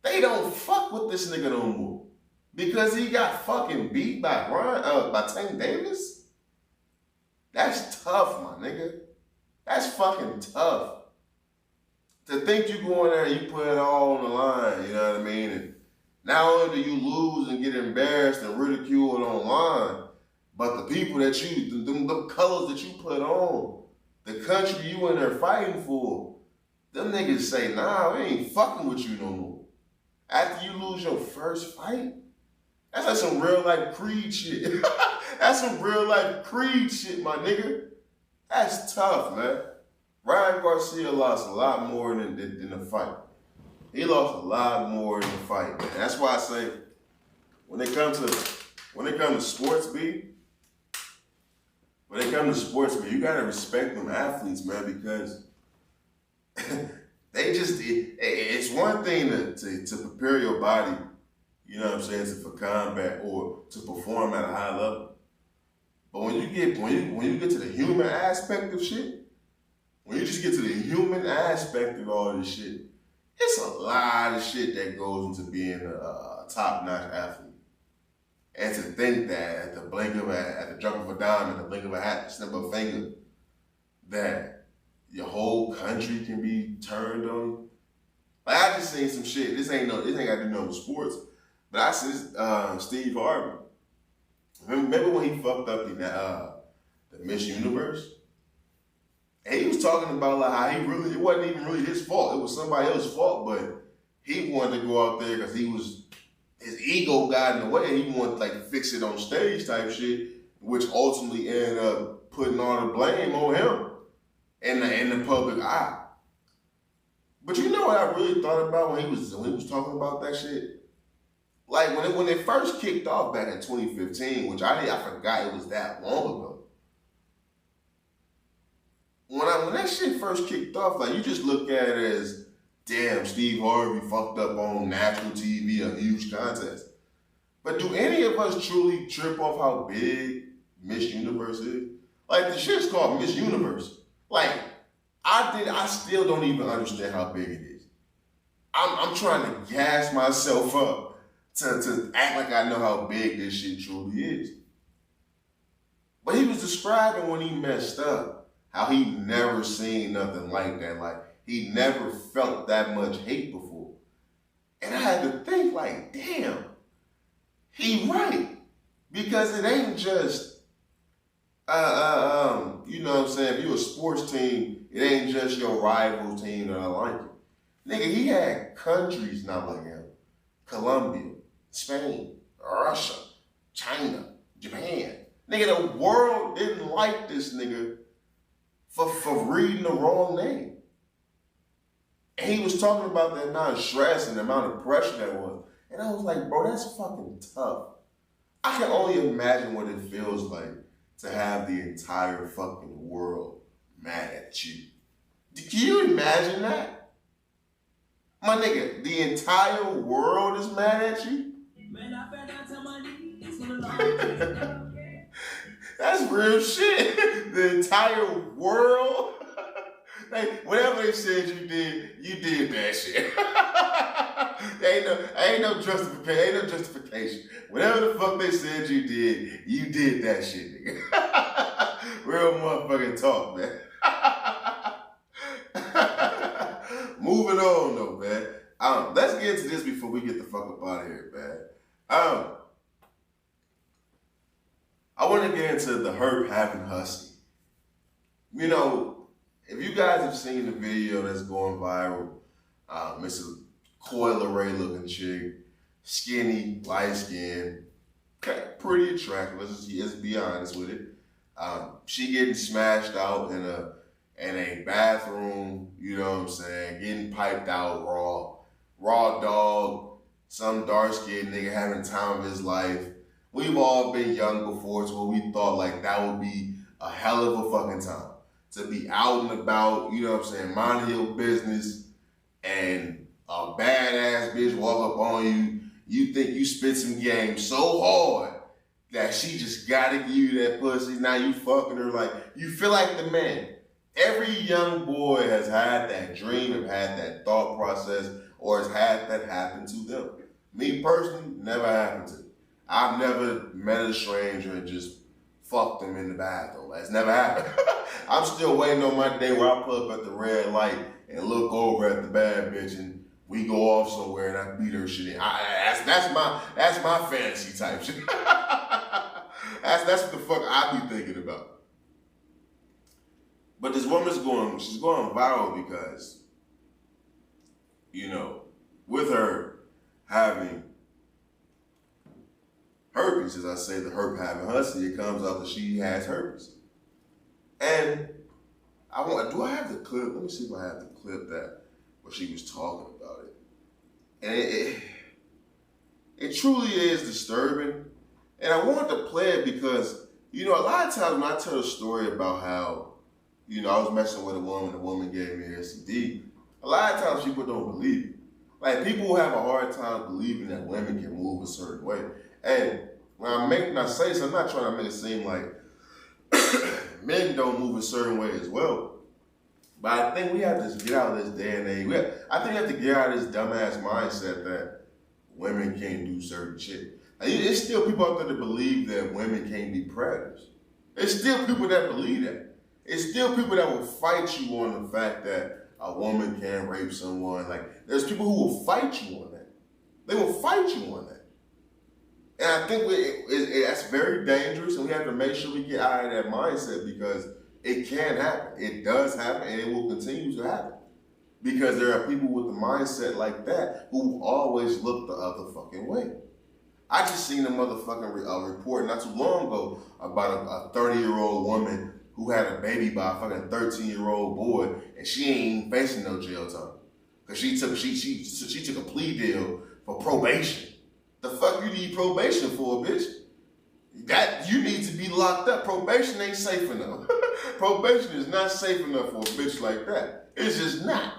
they don't fuck with this nigga no more. Because he got fucking beat by Tank Davis? That's tough, my nigga. That's fucking tough. To think you go in there and you put it all on the line, you know what I mean? And not only do you lose and get embarrassed and ridiculed online, but the people that the colors that you put on, the country you in there fighting for, them niggas say, nah, we ain't fucking with you no more. After you lose your first fight, that's like some real life Creed shit. That's some real life Creed shit, my nigga. That's tough, man. Ryan Garcia lost a lot more than the fight. He lost a lot more in the fight, man. That's why I say, when it comes to sports beat, you gotta respect them athletes, man, because it's one thing to prepare your body, you know what I'm saying, for combat or to perform at a high level. But when you get to the human aspect of shit, when you just get to the human aspect of all this shit, it's a lot of shit that goes into being a top-notch athlete. And to think that at the drop of a dime, at the blink of a hat, snap of a finger, that your whole country can be turned on you. Like, I just seen some shit. This ain't got to do nothing with sports. But I see Steve Harvey. Remember when he fucked up the Miss Universe? And he was talking about like how it wasn't even really his fault. It was somebody else's fault, but he wanted to go out there because his ego got in the way. He wanted to like fix it on stage type shit, which ultimately ended up putting all the blame on him in the public eye. But you know what I really thought about when he was talking about that shit? Like when it first kicked off back in 2015, which I forgot it was that long ago. When that shit first kicked off, like you just look at it as, damn, Steve Harvey fucked up on national TV, a huge contest. But do any of us truly trip off how big Miss Universe is? Like the shit's called Miss Universe. Like I still don't even understand how big it is. I'm trying to gas myself up to act like I know how big this shit truly is. But he was describing when he messed up, how he never seen nothing like that. Like, he never felt that much hate before. And I had to think, like, damn, he right. Because it ain't just, you know what I'm saying, if you're a sports team, it ain't just your rival team that I like it. Nigga, he had countries not like him. Colombia, Spain, Russia, China, Japan. Nigga, the world didn't like this nigga for reading the wrong name. And he was talking about the amount of stress and the amount of pressure that was. And I was like, bro, that's fucking tough. I can only imagine what it feels like to have the entire fucking world mad at you. Can you imagine that? My nigga, the entire world is mad at you? That's real shit. The entire world. Whatever they said you did that shit. ain't no justification. Whatever the fuck they said you did that shit, nigga. Real motherfucking talk, man. Moving on though, man. Let's get into this before we get the fuck up out of here, man. I want to get into the herp having hussy. You know, if you guys have seen the video that's going viral, Mrs. Coil Ray looking chick, skinny, light skin, pretty attractive, let's be honest with it. She getting smashed out in a bathroom, you know what I'm saying, getting piped out raw dog, some dark-skinned nigga having time of his life. We've all been young before to where we thought like that would be a hell of a fucking time. To be out and about, you know what I'm saying, minding your business, and a badass bitch walk up on you, you think you spit some game so hard that she just gotta give you that pussy, now you fucking her, like, you feel like the man. Every young boy has had that dream, have had that thought process, or has had that happen to them. Me personally, never happened to me. I've never met a stranger and just fucked them in the bathroom. That's never happened. I'm still waiting on my day where I pull up at the red light and look over at the bad bitch and we go off somewhere and I beat her shit in. That's my fantasy type shit. That's what the fuck I be thinking about. But this woman's she's going viral because, you know, with her having herpes, as I say, the herp having hussy, it comes out that she has herpes. And do I have the clip? Let me see if I have the clip where she was talking about it. And it truly is disturbing. And I wanted to play it because, you know, a lot of times when I tell a story about how, you know, I was messing with a woman, the woman gave me an STD, a lot of times people don't believe it. Like, people who have a hard time believing that women can move a certain way. And when I say this, I'm not trying to make it seem like men don't move a certain way as well. But I think we have to get out of this day and age. I think we have to get out of this dumbass mindset that women can't do certain shit. There's still people out there that believe that women can't be predators. There's still people that believe that. It's still people that will fight you on the fact that a woman can rape someone. Like, there's people who will fight you on that. They will fight you on that. And I think that's very dangerous, and we have to make sure we get out of that mindset because it can happen. It does happen, and it will continue to happen. Because there are people with a mindset like that who always look the other fucking way. I just seen a motherfucking report not too long ago about a 30-year-old woman who had a baby by a fucking 13-year-old boy, and she ain't even facing no jail time. Because she took a plea deal for probation. The fuck you need probation for, bitch? That you need to be locked up. Probation ain't safe enough. Probation is not safe enough for a bitch like that. It's just not.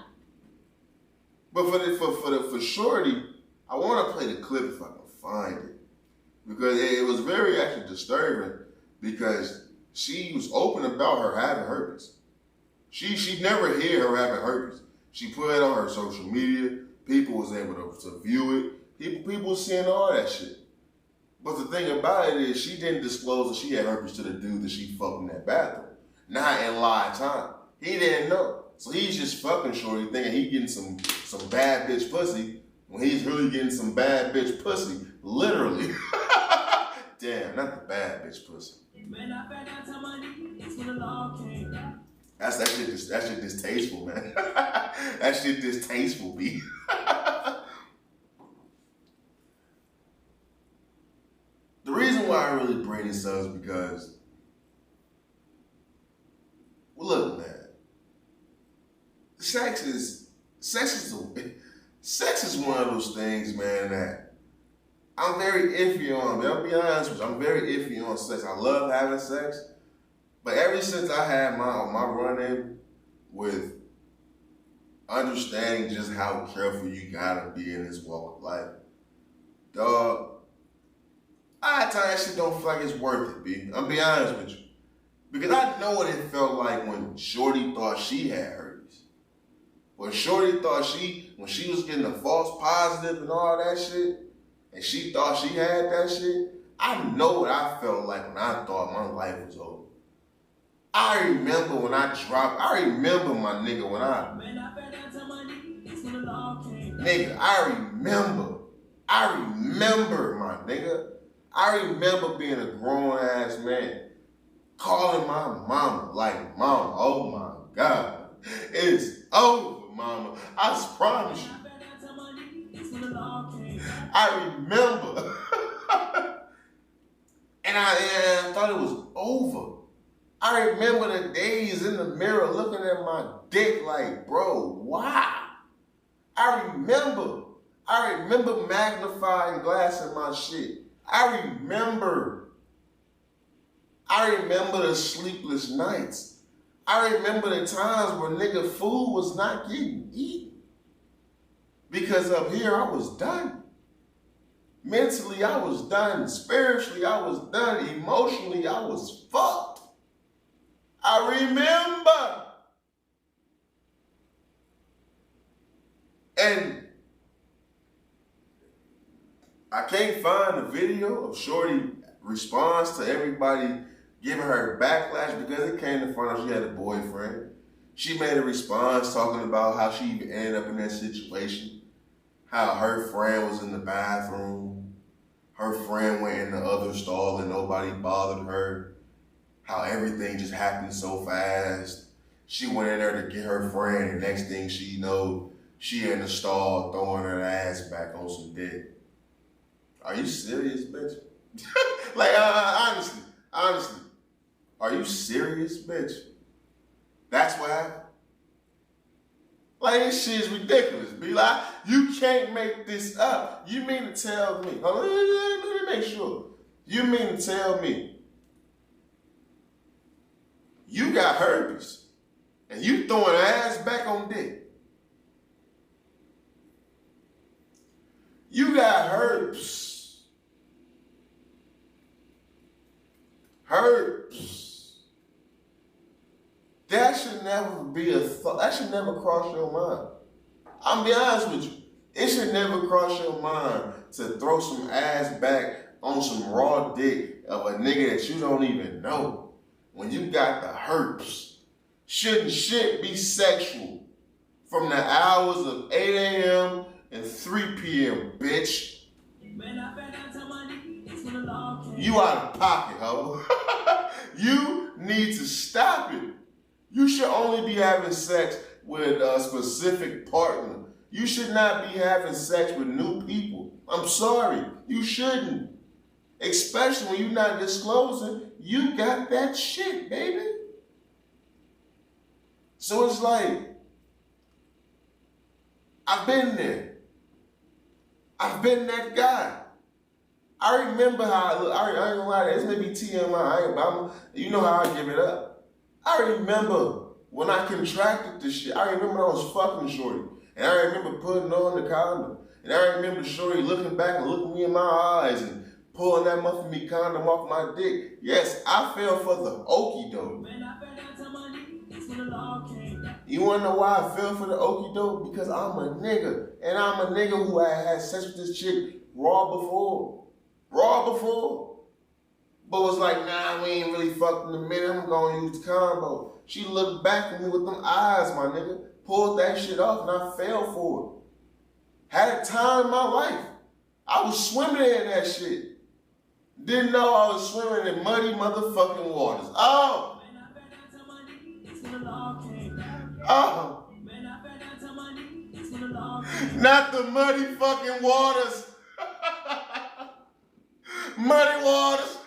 But for shorty, I want to play the clip if I can find it, because it was very actually disturbing because she was open about her having herpes. She never hid her having herpes. She put it on her social media. People was able to view it. People seeing all that shit. But the thing about it is she didn't disclose that she had herpes to the dude that she fucked in that bathroom. Not in live time. He didn't know. So he's just fucking shorty thinking he getting some bad bitch pussy when he's really getting some bad bitch pussy. Literally. Damn, not the bad bitch pussy. That shit distasteful, man. That shit distasteful, B. The reason why I really bring this up is because, well, look, man, sex is one of those things, man, that I'm very iffy on. Man, I'll be honest with you, I'm very iffy on sex. I love having sex, but ever since I had my run-in with understanding just how careful you gotta be in this walk of life, dog, I tell that shit don't feel like it's worth it, B. I'll be honest with you. Because I know what it felt like when shorty thought she had herpes. When shorty thought when she was getting a false positive and all that shit, and she thought she had that shit, I know what I felt like when I thought my life was over. I remember when I dropped, I remember my nigga when I remember my nigga. I remember being a grown-ass man, calling my mama, like, Mama, oh my God, it's over, Mama. I promise you. I remember. and I thought it was over. I remember the days in the mirror looking at my dick like, bro, why? I remember magnifying glass in my shit. I remember the sleepless nights. I remember the times where nigga food was not getting eaten. Because up here I was done. Mentally I was done. Spiritually I was done. Emotionally I was fucked. I remember. And I can't find a video of Shorty response to everybody giving her backlash because it came to find out she had a boyfriend. She made a response talking about how she even ended up in that situation. How her friend was in the bathroom. Her friend went in the other stall and nobody bothered her. How everything just happened so fast. She went in there to get her friend and next thing she know, she in the stall throwing her ass back on some dick. Are you serious, bitch? Like, honestly, are you serious, bitch? That's what happened? Like, this shit is ridiculous. Be like, you can't make this up. You mean to tell me, hold on, let me make sure. You mean to tell me you got herpes and you throwing ass back on dick? You got herpes. Herpes. That should never be a thought. That should never cross your mind. I'm gonna be honest with you. It should never cross your mind to throw some ass back on some raw dick of a nigga that you don't even know when you got the herpes. Shouldn't shit be sexual from the hours of 8 a.m. and 3 p.m., bitch? You out of pocket, ho. You need to stop it. You should only be having sex with a specific partner. You should not be having sex with new people. I'm sorry, you shouldn't. Especially when you're not disclosing you got that shit, baby. So it's like, I've been there. I've been that guy. I remember how I look. I ain't gonna lie, this may be TMI, you know how I give it up. I remember when I contracted this shit. I remember I was fucking Shorty. And I remember putting on the condom. And I remember Shorty looking back and looking me in my eyes and pulling that muffin condom off my dick. Yes, I fell for the okie doke. You wanna know why I fell for the okie doke? Because I'm a nigga. And I'm a nigga who had sex with this chick raw before. But was like, nah, we ain't really fucked in a minute. I'm gonna use the combo. She looked back at me with them eyes, my nigga. Pulled that shit off and I fell for it. Had a time in my life. I was swimming in that shit. Didn't know I was swimming in muddy motherfucking waters. Oh! Not the muddy fucking waters. Muddy waters.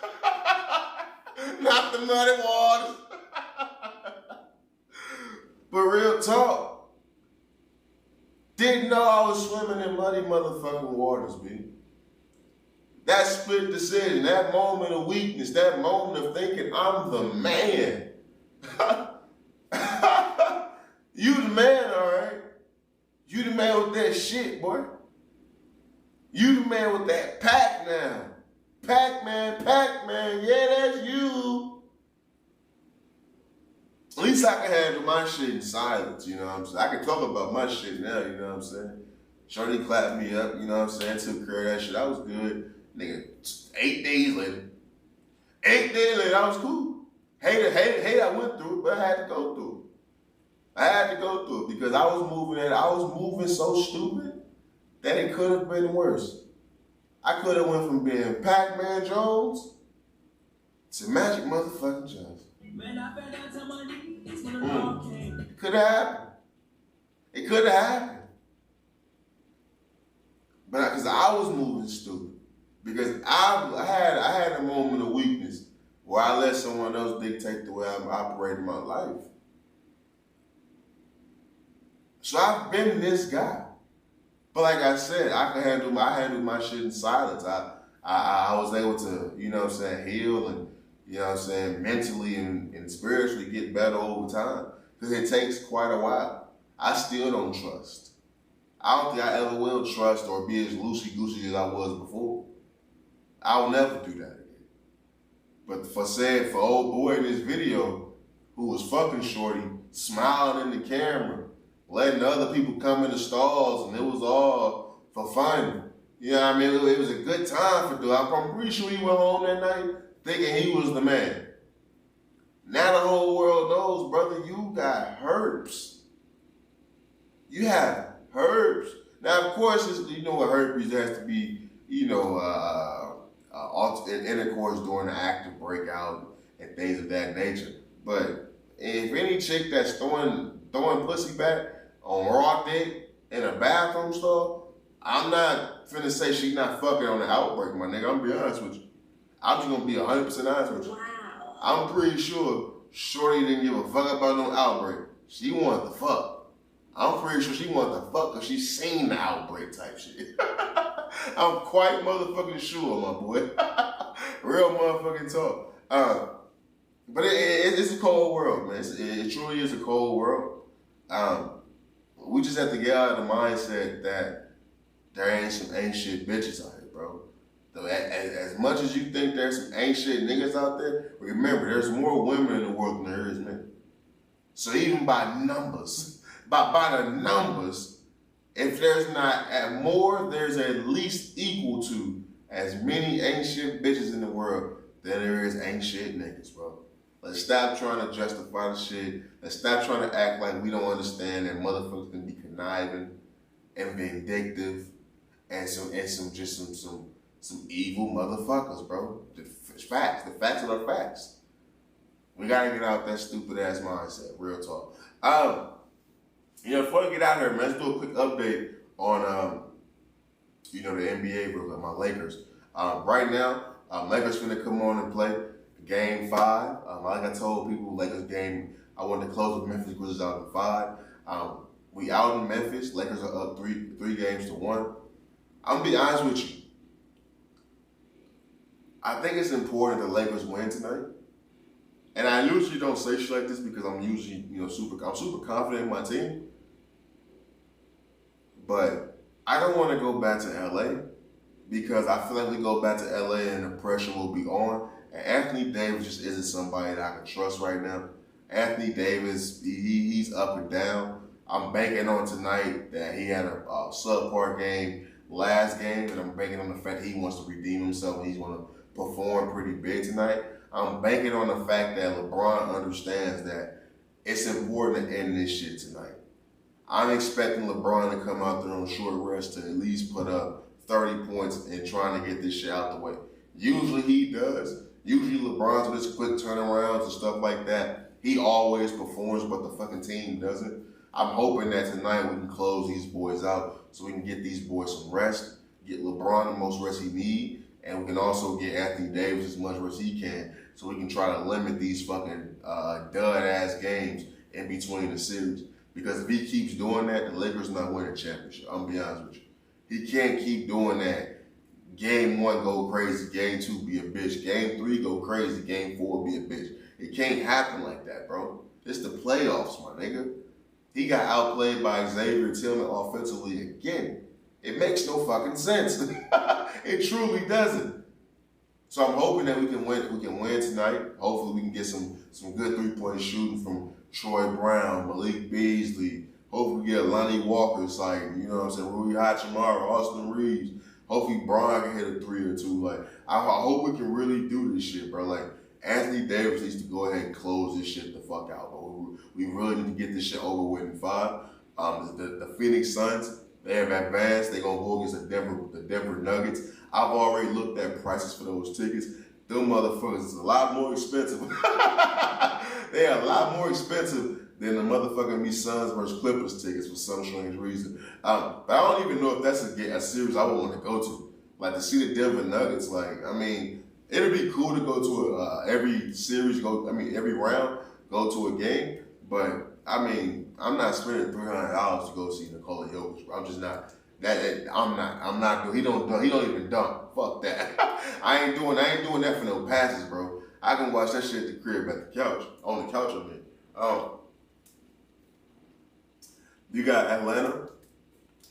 Not the muddy waters. But real talk, didn't know I was swimming in muddy motherfucking waters, B. That split decision, that moment of weakness, that moment of thinking I'm the man. You the man, all right? You the man with that shit, boy. You the man with that pack now. Pac-Man, yeah, that's you. At least I can handle my shit in silence, you know what I'm saying? I can talk about my shit now, you know what I'm saying? Shorty clapped me up, you know what I'm saying? Took care of that shit. I was good. Nigga, 8 days later. 8 days later, I was cool. Hate, I went through it, but I had to go through it. I had to go through it because I was moving so stupid that it could have been worse. I could have went from being Pac-Man Jones to Magic motherfucking Jones. It could have happened. It could have happened. But because I was moving stupid. Because I had a moment of weakness where I let someone else dictate the way I'm operating my life. So I've been this guy. But like I said, I handle my shit in silence. I was able to, you know what I'm saying, heal and, you know what I'm saying, mentally and spiritually get better over time. Because it takes quite a while. I still don't trust. I don't think I ever will trust or be as loosey-goosey as I was before. I'll never do that again. But for old boy in this video, who was fucking shorty, smiling in the camera, letting other people come in the stalls, and it was all for fun. You know what I mean? It was a good time for dude. I'm pretty sure he went home that night thinking he was the man. Now the whole world knows, brother, you got herpes. You have herpes. Now, of course, you know what herpes has to be, you know, intercourse during the active breakout and things of that nature. But if any chick that's throwing pussy back on raw dick in a bathroom stall, I'm not finna say she not fucking on the outbreak, my nigga. I'm gonna be honest with you. I'm just gonna be 100% honest with you. Wow. I'm pretty sure shorty didn't give a fuck about no outbreak. She wanted to fuck. I'm pretty sure she wanted to fuck because she seen the outbreak type shit. I'm quite motherfucking sure, my boy. Real motherfucking talk. But it's a cold world, man. It truly is a cold world. We just have to get out of the mindset that there ain't some ain't shit bitches out here, bro. As much as you think there's some ain't shit niggas out there, remember, there's more women in the world than there is men. So even by numbers, by the numbers, if there's not at more, there's at least equal to as many ain't shit bitches in the world than there is ain't shit niggas, bro. Let's stop trying to justify the shit. Let's stop trying to act like we don't understand that motherfuckers can be conniving and vindictive and some evil motherfuckers, bro. The facts are the facts. We gotta get out that stupid ass mindset. Real talk. You know, before we get out here, man, let's do a quick update on you know, the NBA, bro, my Lakers. Right now, Lakers finna come on and play Game 5. Like I told people, Lakers game, I wanted to close with Memphis Grizzlies out in 5. We out in Memphis. Lakers are up 3 games to 1. I'm gonna be honest with you. I think it's important the Lakers win tonight. And I usually don't say shit like this because I'm usually, you know, I'm super confident in my team. But I don't want to go back to LA because I feel like we go back to LA and the pressure will be on. And Anthony Davis just isn't somebody that I can trust right now. Anthony Davis, he's up and down. I'm banking on tonight that he had a subpar game last game, and I'm banking on the fact that he wants to redeem himself and he's going to perform pretty big tonight. I'm banking on the fact that LeBron understands that it's important to end this shit tonight. I'm expecting LeBron to come out there on short rest to at least put up 30 points and trying to get this shit out the way. Usually he does. Usually LeBron's with his quick turnarounds and stuff like that. He always performs, but the fucking team doesn't. I'm hoping that tonight we can close these boys out so we can get these boys some rest, get LeBron the most rest he needs, and we can also get Anthony Davis as much rest he can so we can try to limit these fucking dud-ass games in between the series. Because if he keeps doing that, the Lakers not winning a championship. I'm gonna be honest with you. He can't keep doing that. Game 1 go crazy, Game 2 be a bitch, Game 3 go crazy, Game 4 be a bitch. It can't happen like that, bro. It's the playoffs, my nigga. He got outplayed by Xavier Tillman offensively again. It makes no fucking sense. It truly doesn't. So I'm hoping that we can win tonight. Hopefully we can get some good three-point shooting from Troy Brown, Malik Beasley. Hopefully we get Lonnie Walker sighting, you know what I'm saying? OGHatch, Austin Reeves. Hopefully Brian can hit a 3 or 2. Like, I hope we can really do this shit, bro. Like, Anthony Davis needs to go ahead and close this shit the fuck out, bro. We really need to get this shit over with in 5. The Phoenix Suns, they have advanced. They're going to go against the Denver Nuggets. I've already looked at prices for those tickets. Them motherfuckers is a lot more expensive. They are a lot more expensive than the motherfucking me Suns versus Clippers tickets for some strange reason. But I don't even know if that's a series I would want to go to. Like, to see the Denver Nuggets, like, I mean, it'd be cool to go to every series, every round, go to a game. But I mean, I'm not spending $300 to go see Nikola Jokic. Bro. I'm just not. I'm not. He don't even dunk. Fuck that. I ain't doing that for no passes, bro. I can watch that shit at the crib at the couch, on the couch with me. You got Atlanta.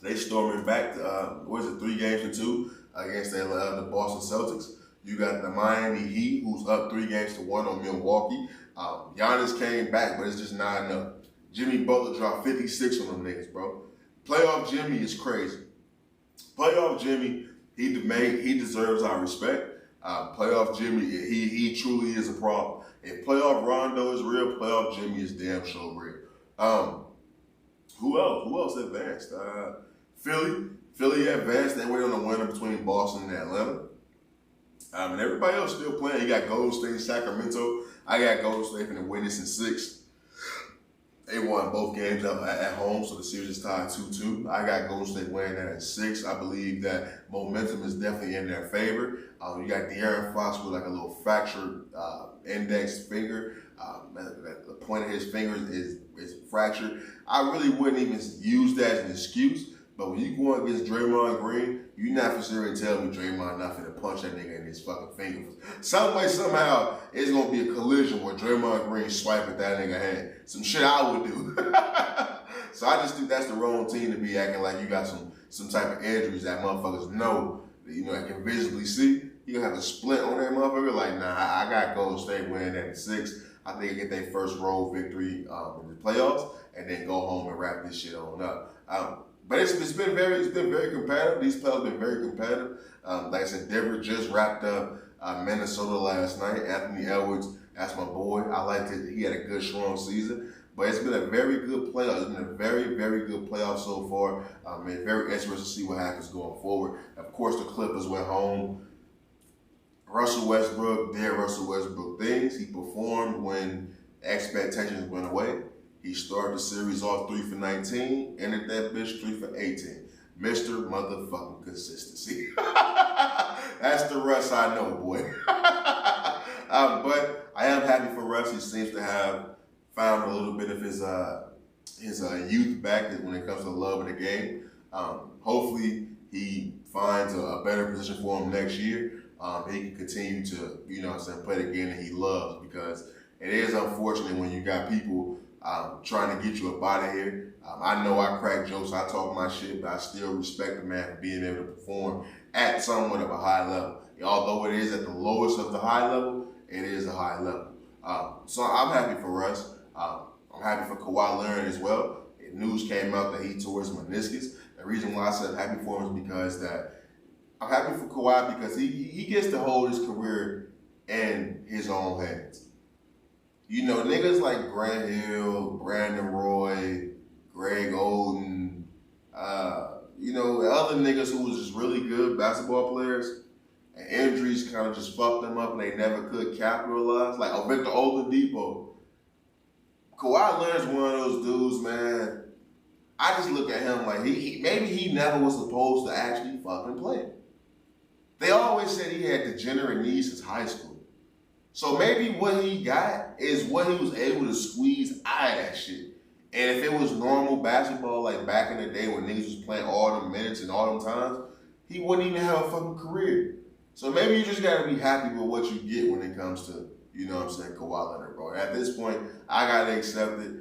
They storming back to 3-2 against the Boston Celtics. You got the Miami Heat, who's up 3-1 on Milwaukee. Giannis came back, but it's just not enough. Jimmy Butler dropped 56 on them niggas, bro. Playoff Jimmy is crazy. Playoff Jimmy, he deserves our respect. Playoff Jimmy, he truly is a problem. If playoff Rondo is real, playoff Jimmy is damn sure real. Who else advanced? Philly advanced. They wait on the winner between Boston and Atlanta. And everybody else still playing. You got Golden State, Sacramento. I got Golden State finna win this in 6. They won both games at home, so the series is tied 2-2. I got Golden State winning that in 6. I believe that momentum is definitely in their favor. You got De'Aaron Fox with like a little fractured index finger. The point of his finger is fractured. I really wouldn't even use that as an excuse. But when you go against Draymond Green, you're not for sure to tell me Draymond not finna punch that nigga in his fucking fingers. Some way, somehow, it's gonna be a collision where Draymond Green swipe at that nigga hand. Some shit I would do. So I just think that's the wrong team to be acting like you got some type of injuries that motherfuckers know, that can visibly see. You gonna have a splint on that motherfucker? Like, nah, I got Golden State winning that in 6. I think they get their first road victory in the playoffs and then go home and wrap this shit on up. But it's been very competitive. These playoffs have been very competitive. Like I said, Denver just wrapped up Minnesota last night. Anthony Edwards, that's my boy. I liked it. He had a good, strong season. But it's been a very good playoff. It's been a very, very good playoff so far. It's very interesting to see what happens going forward. Of course, the Clippers went home. Russell Westbrook did Russell Westbrook things. He performed when expectations went away. He started the series off 3 for 19, ended that bitch 3 for 18. Mr. Motherfucking Consistency. That's the Russ I know, boy. But I am happy for Russ. He seems to have found a little bit of his youth back when it comes to the love of the game. Hopefully he finds a better position for him next year. He can continue to, play the game that he loves, because it is unfortunate when you got people trying to get you up out of here. I know I crack jokes, I talk my shit, but I still respect the man for being able to perform at somewhat of a high level. Although it is at the lowest of the high level, it is a high level. So I'm happy for Russ. I'm happy for Kawhi Leonard as well. News came out that he tore his meniscus. The reason why I said I'm happy for him is because I'm happy for Kawhi because he gets to hold his career in his own hands. Niggas like Grant Hill, Brandon Roy, Greg Oden, other niggas who was just really good basketball players, and injuries kind of just fucked them up and they never could capitalize. Like Victor Oladipo. Kawhi Leonard's one of those dudes, man. I just look at him like maybe he never was supposed to actually fucking play. They always said he had degenerate knees since high school. So maybe what he got is what he was able to squeeze out of that shit. And if it was normal basketball, like back in the day when niggas was playing all them minutes and all them times, he wouldn't even have a fucking career. So maybe you just gotta be happy with what you get when it comes to, Kawhi Leonard, bro. At this point, I gotta accept it.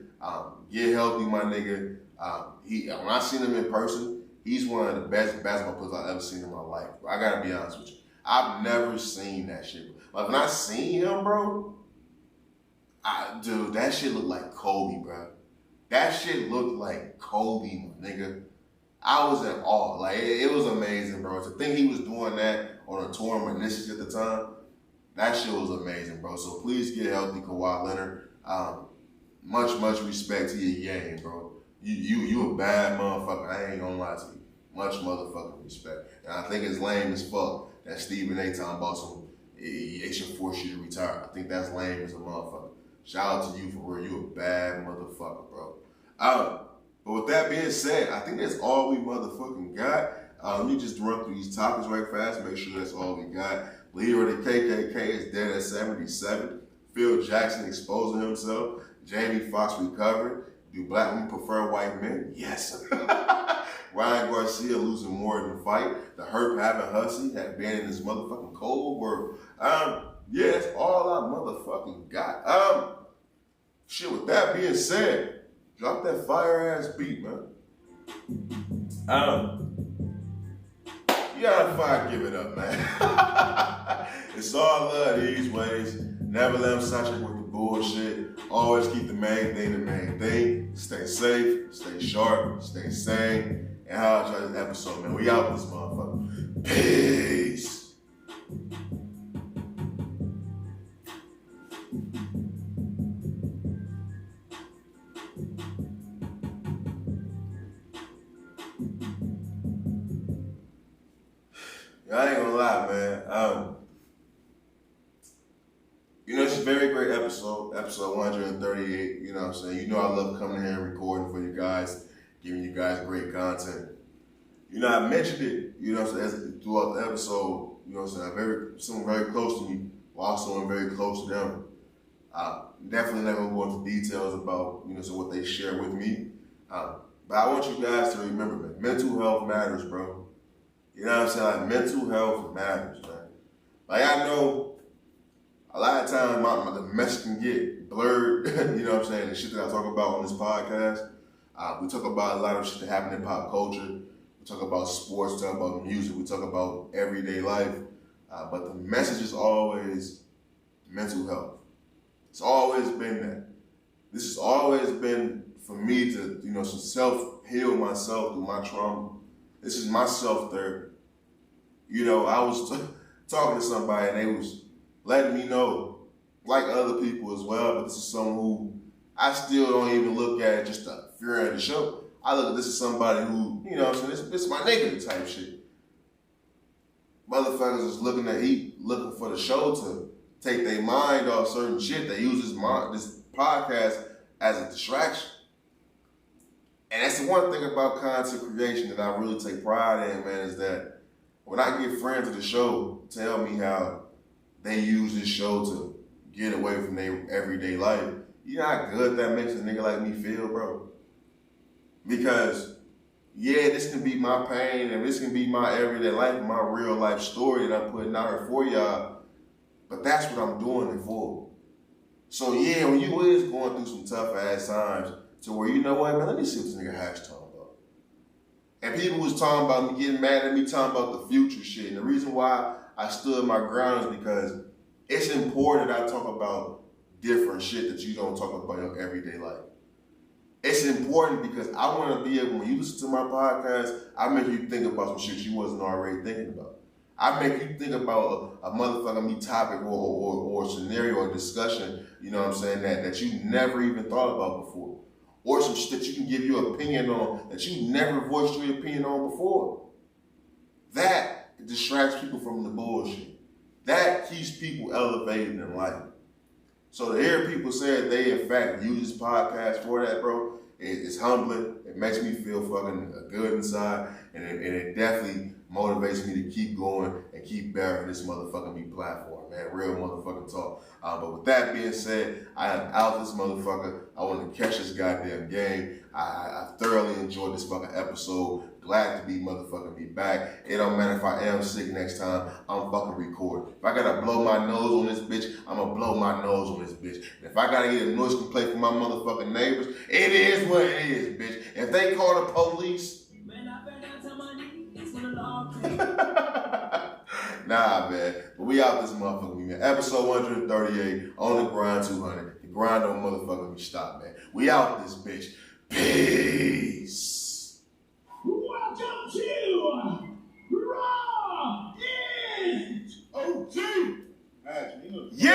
Get healthy, my nigga. When I seen him in person, he's one of the best basketball players I've ever seen in my life, bro. I gotta be honest with you. I've never seen that shit. Like, when I seen him, bro, dude, that shit looked like Kobe, bro. That shit looked like Kobe, my nigga. I was in awe. Like, it was amazing, bro. To think he was doing that on a torn meniscus at the time, that shit was amazing, bro. So please get healthy, Kawhi Leonard. Much respect to your game, bro. You a bad motherfucker. I ain't gonna lie to you. Much motherfucking respect. And I think it's lame as fuck that Stephen A. talking about it should force you to retire. I think that's lame as a motherfucker. Shout out to you for real. You a bad motherfucker, bro. But with that being said, I think that's all we motherfucking got. Let me just run through these topics right fast, make sure that's all we got. Leader of the KKK is dead at 77. Phil Jackson exposing himself. Jamie Foxx recovered. Do black women prefer white men? Yes. Ryan Garcia losing more in the fight. The herp having hussy had been in this motherfucking cold world. Yeah, that's all I motherfucking got. Shit, with that being said, drop that fire ass beat, man. You gotta fucking give it up, man. It's all love these ways. Never let them saturate with the bullshit. Always keep the main thing the main thing. Stay safe, stay sharp, stay sane. And how I enjoyed this episode, man. We out this motherfucker. Peace. I ain't gonna lie, man. You know, it's a very great episode 138, you know what I'm saying? You know I love coming here and recording for you guys, giving you guys great content. You know, I mentioned it, you know what I'm saying, throughout the episode, you know what I'm saying, someone very close to me, while someone very close to them. Definitely not gonna go into details about, you know, so what they share with me. But I want you guys to remember, man, mental health matters, bro. You know what I'm saying? Like, mental health matters, man. Like, I know a lot of times the message can get blurred, you know what I'm saying? The shit that I talk about on this podcast. We talk about a lot of shit that happened in pop culture. We talk about sports, we talk about music, we talk about everyday life. But the message is always mental health. It's always been that. This has always been for me to, you know, self-heal myself through my trauma. This is my self-therapy. You know, I was talking to somebody and they was letting me know, like other people as well, but this is someone who I still don't even look at just a fear of the show. I look at this as somebody who, you know what I'm saying, this is my nigga type shit. Motherfuckers is looking for the show to take their mind off certain shit. They use this podcast as a distraction. And that's the one thing about content creation that I really take pride in, man, is that when I get friends of the show tell me how they use this show to get away from their everyday life, you know how good that makes a nigga like me feel, bro? Because, yeah, this can be my pain and this can be my everyday life, my real life story that I'm putting out here for y'all, but that's what I'm doing it for. So, yeah, when you is going through some tough ass times to where, you know what, man, let me see what this nigga Hatch talking about. And people was talking about me, getting mad at me, talking about the future shit. And the reason why I stood my ground is because it's important that I talk about different shit that you don't talk about in your everyday life. It's important because I want to be able, when you listen to my podcast, I make you think about some shit you wasn't already thinking about. I make you think about a motherfucking topic or scenario or discussion, you know what I'm saying, that you never even thought about before. Or some shit that you can give your opinion on that you never voiced your opinion on before. That distracts people from the bullshit. That keeps people elevated in life. So to hear people say they in fact use this podcast for that, bro, it's humbling. It makes me feel fucking good inside, and it definitely motivates me to keep going and keep bearing this motherfucking me platform, man. Real motherfucking talk. But with that being said, I am out this motherfucker. I want to catch this goddamn game. I thoroughly enjoyed this fucking episode. Glad to be motherfucking be back. It don't matter if I am sick next time, I'm fucking recording. If I gotta blow my nose on this bitch, I'm gonna blow my nose on this bitch. And if I gotta get a noise complaint from my motherfucking neighbors, it is what it is, bitch. If they call the police, nah, man. But we out this motherfucker, man. Episode 138, on the grind 200. The grind don't motherfucking be stopped, man. We out this bitch. Peace. Welcome to Raw is Yeah!